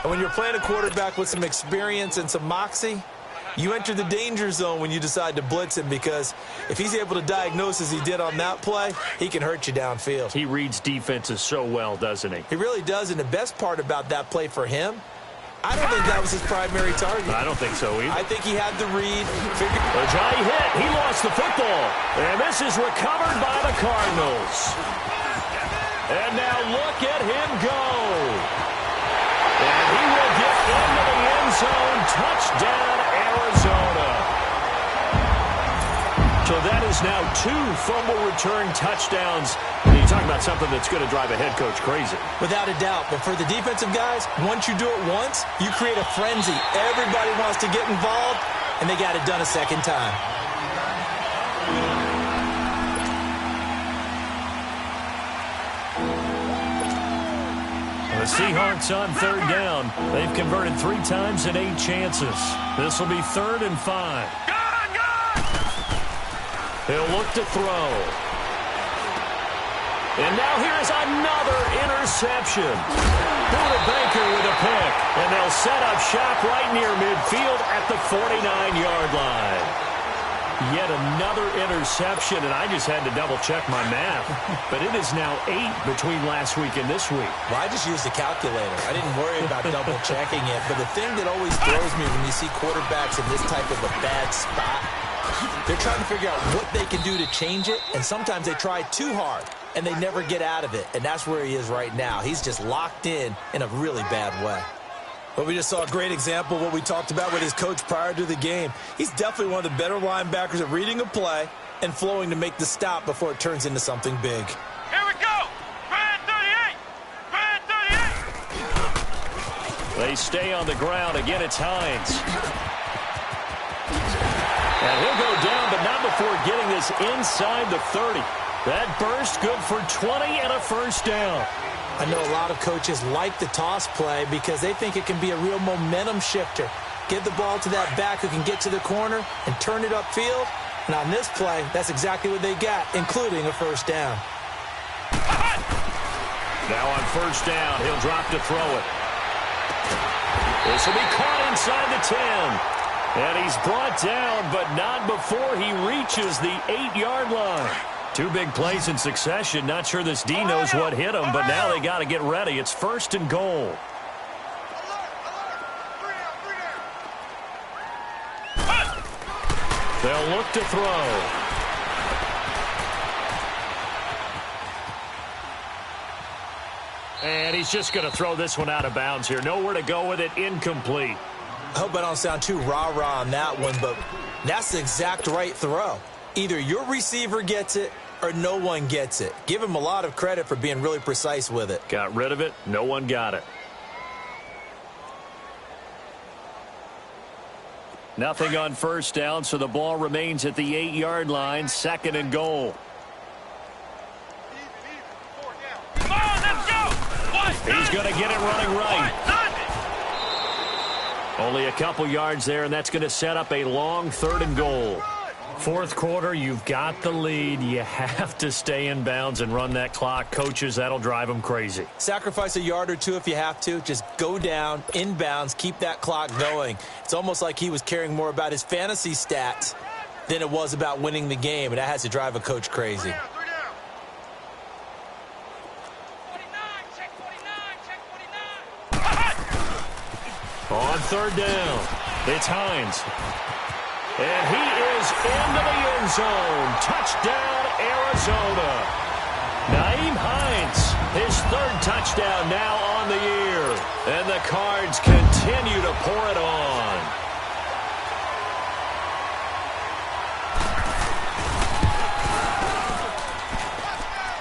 And when you're playing a quarterback with some experience and some moxie, you enter the danger zone when you decide to blitz him, because if he's able to diagnose as he did on that play, he can hurt you downfield. He reads defenses so well, doesn't he? He really does, and the best part about that play for him, I don't think that was his primary target. I don't think so either. I think he had the read. Ajayi hit. He lost the football. And this is recovered by the Cardinals. And now look at him go. And he will get into the end zone. Touchdown, Arizona. So that is now 2 fumble return touchdowns. You talk about something that's going to drive a head coach crazy. Without a doubt. But for the defensive guys, once you do it once, you create a frenzy. Everybody wants to get involved. and they got it done a second time. The Seahawks on third down. They've converted 3 times in 8 chances. This will be 3rd and 5. He'll look to throw. And now here's another interception. Buda Baker with a pick. And they'll set up shop right near midfield at the 49-yard line. Yet another interception, and I just had to double-check my math. But it is now 8 between last week and this week. Well, I just used a calculator. I didn't worry about double-checking it. But the thing that always throws me when you see quarterbacks in this type of a bad spot, they're trying to figure out what they can do to change it, and sometimes they try too hard, and they never get out of it. And that's where he is right now. He's just locked in a really bad way. Well, we just saw a great example of what we talked about with his coach prior to the game. He's definitely one of the better linebackers at reading a play and flowing to make the stop before it turns into something big. Here we go. Brad 38. Brad 38. They stay on the ground. Again, it's Hines. And he'll go down, but not before getting this inside the 30. That burst good for 20 and a first down. I know a lot of coaches like the toss play because they think it can be a real momentum shifter. Give the ball to that back who can get to the corner and turn it upfield. And on this play, that's exactly what they got, including a first down. Now on first down, he'll drop to throw it. This will be caught inside the 10. And he's brought down, but not before he reaches the 8-yard line. 2 big plays in succession. Not sure this D knows what hit him, but now they got to get ready. It's 1st and goal. They'll look to throw. And he's just going to throw this one out of bounds here. Nowhere to go with it. Incomplete. I hope I don't sound too rah-rah on that one, but that's the exact right throw. Either your receiver gets it or no one gets it. Give him a lot of credit for being really precise with it. Got rid of it. No one got it. Nothing on first down, so the ball remains at the 8-yard line. 2nd and goal. Come on, let's go. He's going to get it running right. Only a couple yards there, and that's going to set up a long 3rd and goal. 4th quarter, you've got the lead. You have to stay in bounds and run that clock. Coaches, that'll drive them crazy. Sacrifice a yard or 2 if you have to. Just go down, in bounds, keep that clock going. It's almost like he was caring more about his fantasy stats than it was about winning the game, and that has to drive a coach crazy. On 3rd down, it's Hines. And he is into the end zone. Touchdown, Arizona. Nyheim Hines, his 3rd touchdown now on the year. And the Cards continue to pour it on.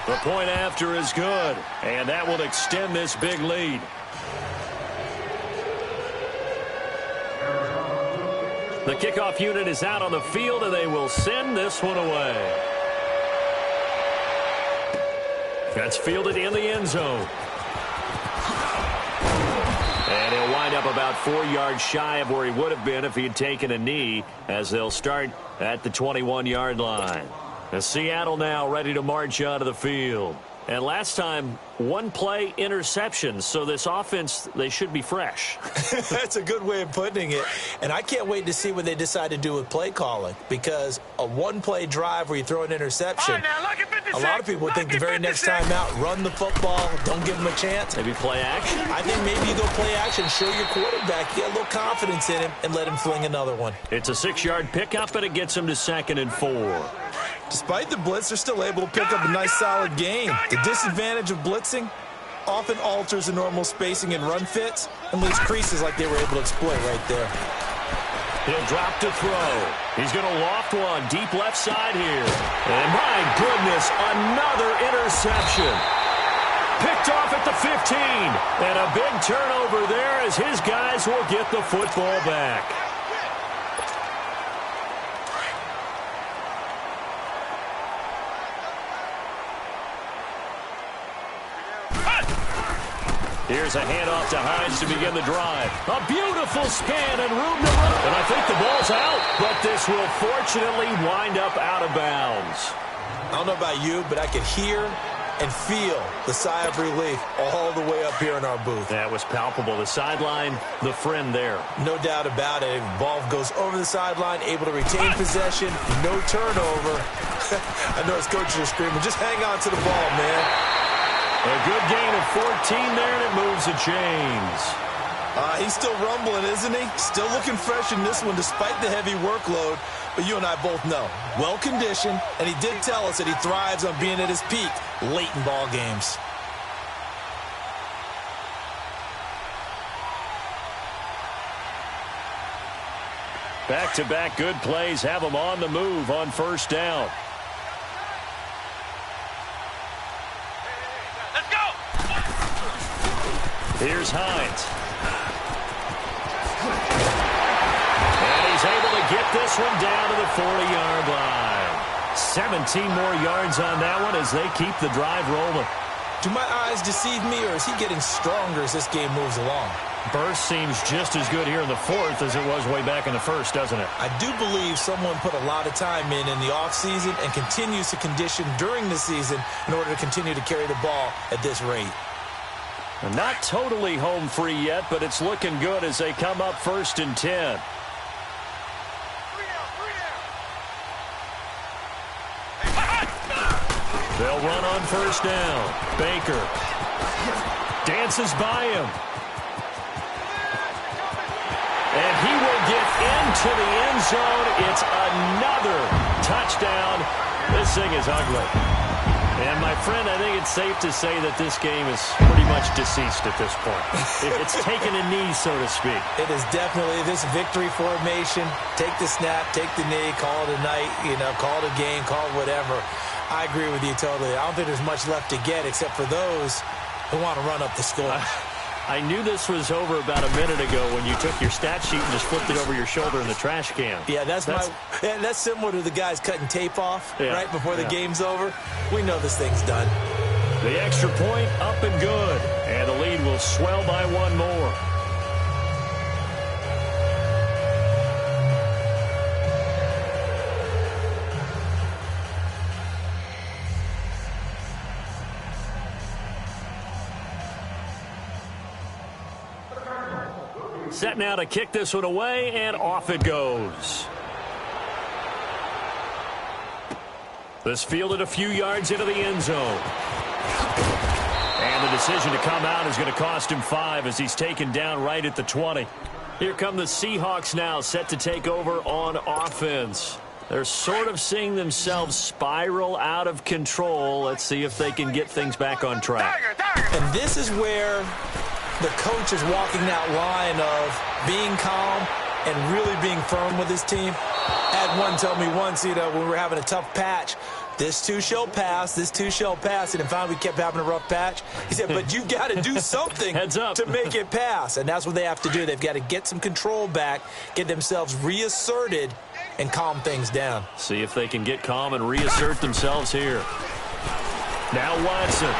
The point after is good, and that will extend this big lead. The kickoff unit is out on the field, and they will send this one away. That's fielded in the end zone. And he'll wind up about 4 yards shy of where he would have been if he had taken a knee, as they'll start at the 21-yard line. And Seattle now ready to march out of the field. And last time, 1 play interception, so this offense, they should be fresh. That's a good way of putting it. And I can't wait to see what they decide to do with play calling, because a 1-play drive where you throw an interception, a lot of people would think the very next time out, run the football, don't give them a chance. Maybe play action? I think maybe you go play action, show your quarterback, get a little confidence in him, and let him fling another one. It's a 6-yard pickup, and it gets him to 2nd and 4. Despite the blitz, they're still able to pick up a nice solid gain. The disadvantage of blitzing often alters the normal spacing and run fits and leaves creases like they were able to exploit right there. He'll drop to throw. He's going to loft one deep left side here. And my goodness, another interception. Picked off at the 15. And a big turnover there as his guys will get the football back. Here's a handoff to Hines to begin the drive. A beautiful span and room to run. And I think the ball's out, but this will fortunately wind up out of bounds. I don't know about you, but I could hear and feel the sigh of relief all the way up here in our booth. That was palpable. The sideline, the friend there. No doubt about it. Ball goes over the sideline, able to retain possession, no turnover. I know his coaches are screaming, just hang on to the ball, man. A good gain of 14 there, and it moves the chains. He's still rumbling, isn't he? Still looking fresh in this one despite the heavy workload. But you and I both know, well-conditioned, and he did tell us that he thrives on being at his peak late in ball games. Back-to-back good plays have him on the move on first down. Let's go! Here's Hines. And he's able to get this one down to the 40-yard line. 17 more yards on that one as they keep the drive rolling. Do my eyes deceive me, or is he getting stronger as this game moves along? Burst seems just as good here in the fourth as it was way back in the first, doesn't it? I do believe someone put a lot of time in the offseason and continues to condition during the season in order to continue to carry the ball at this rate. Not totally home free yet, but it's looking good as they come up 1st and 10. They'll run on first down. Baker dances by him. And he will get into the end zone. It's another touchdown. This thing is ugly. And, my friend, I think it's safe to say that this game is pretty much deceased at this point. It's taken a knee, so to speak. It is definitely this victory formation. Take the snap, take the knee, call it a night, call it a game, call it whatever. I agree with you totally. I don't think there's much left to get except for those who want to run up the score. I knew this was over about a minute ago when you took your stat sheet and just flipped it over your shoulder in the trash can. Yeah, that's similar to the guys cutting tape off right before the game's over. We know this thing's done. The extra point up and good, and the lead will swell by one more. Set now to kick this one away, and off it goes. This fielded a few yards into the end zone. And the decision to come out is going to cost him 5 as he's taken down right at the 20. Here come the Seahawks now, set to take over on offense. They're sort of seeing themselves spiral out of control. Let's see if they can get things back on track. And this is where the coach is walking that line of being calm and really being firm with his team. I had one tell me once, when we were having a tough patch, this too shall pass, this too shall pass, and finally we kept having a rough patch. He said, but you got to do something Heads up. to make it pass, and that's what they have to do. They've got to get some control back, get themselves reasserted, and calm things down. See if they can get calm and reassert themselves here. Now Watson.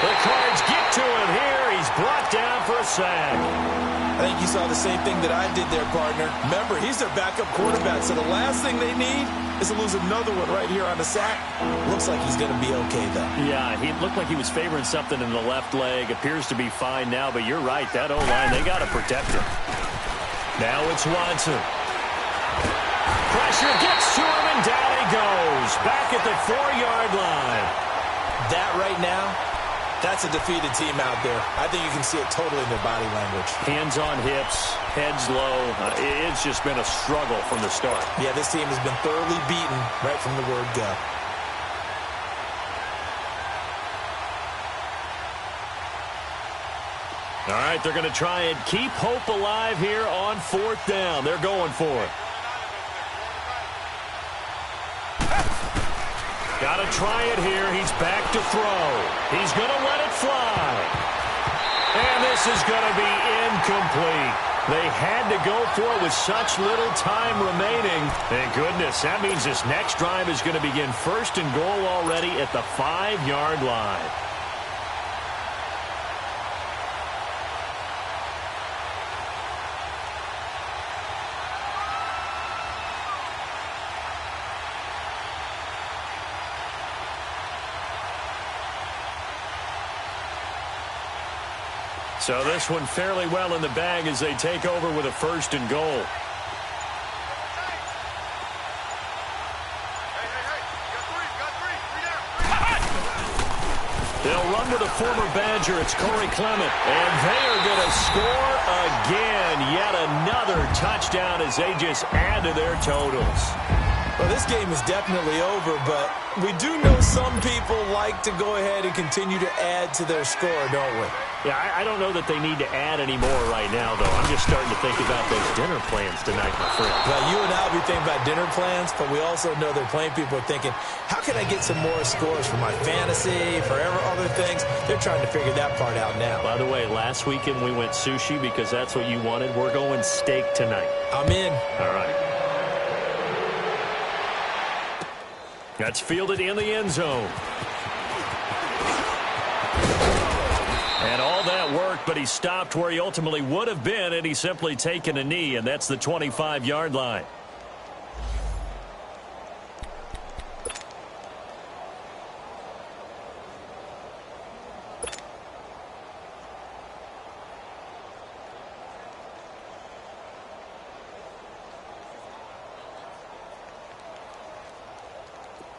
The Cards get to him here. He's brought down for a sack. I think you saw the same thing that I did there, partner. Remember, he's their backup quarterback, so the last thing they need is to lose another one right here on the sack. Looks like he's going to be okay, though. Yeah, he looked like he was favoring something in the left leg. Appears to be fine now, but you're right. That O-line, they got to protect him. Now it's Watson. Pressure gets to him, and down he goes. Back at the 4-yard line. That right now, that's a defeated team out there. I think you can see it totally in their body language. Hands on hips, heads low. It's just been a struggle from the start. Yeah, this team has been thoroughly beaten right from the word go. All right, they're going to try and keep hope alive here on 4th down. They're going for it. Got to try it here. He's back to throw. He's going to let it fly. And this is going to be incomplete. They had to go for it with such little time remaining. Thank goodness. That means this next drive is going to begin 1st and goal already at the 5-yard line. So this one fairly well in the bag as they take over with a 1st and goal. They'll run with a former Badger. It's Corey Clement. And they are going to score again. Yet another touchdown as they just add to their totals. Well, this game is definitely over, but we do know some people like to go ahead and continue to add to their score, don't we? Yeah, I don't know that they need to add any more right now, though. I'm just starting to think about those dinner plans tonight, my friend. Well, you and I will be thinking about dinner plans, but we also know they're playing people are thinking, how can I get some more scores for my fantasy, for other things? They're trying to figure that part out now. By the way, last weekend we went sushi because that's what you wanted. We're going steak tonight. I'm in. All right. That's fielded in the end zone. And all that work, but he stopped where he ultimately would have been, and he's simply taken a knee, and that's the 25-yard line.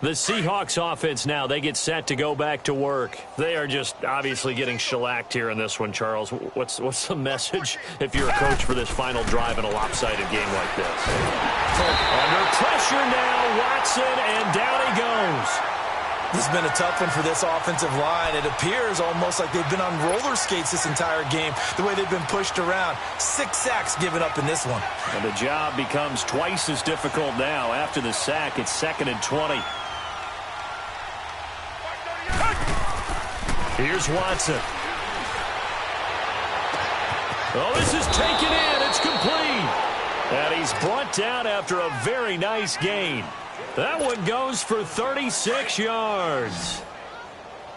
The Seahawks offense now, they get set to go back to work. They are just obviously getting shellacked here in this one, Charles. What's the message if you're a coach for this final drive in a lopsided game like this? Under pressure now, Watson, and down he goes. This has been a tough one for this offensive line. It appears almost like they've been on roller skates this entire game, the way they've been pushed around. 6 sacks given up in this one. And the job becomes twice as difficult now. After the sack, it's 2nd and 20. Here's Watson. Oh, this is taken in. It's complete. And he's brought down after a very nice gain. That one goes for 36 yards.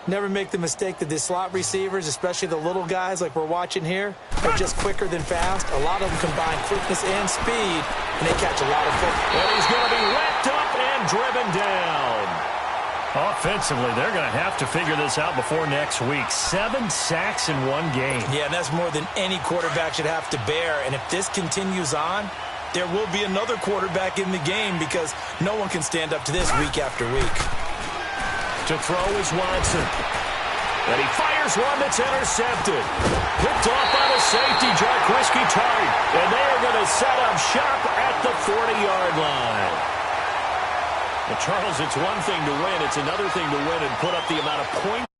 Never make the mistake that the slot receivers, especially the little guys like we're watching here, are just quicker than fast. A lot of them combine quickness and speed, and they catch a lot of football. And he's going to be wrapped up and driven down. Offensively, they're going to have to figure this out before next week. 7 sacks in one game. Yeah, and that's more than any quarterback should have to bear. And if this continues on, there will be another quarterback in the game because no one can stand up to this week after week. To throw is Watson. And he fires one that's intercepted. Picked off by the safety, Jarquiski Tart. And they are going to set up shop at the 40-yard line. Well, Charles, it's one thing to win. It's another thing to win and put up the amount of points.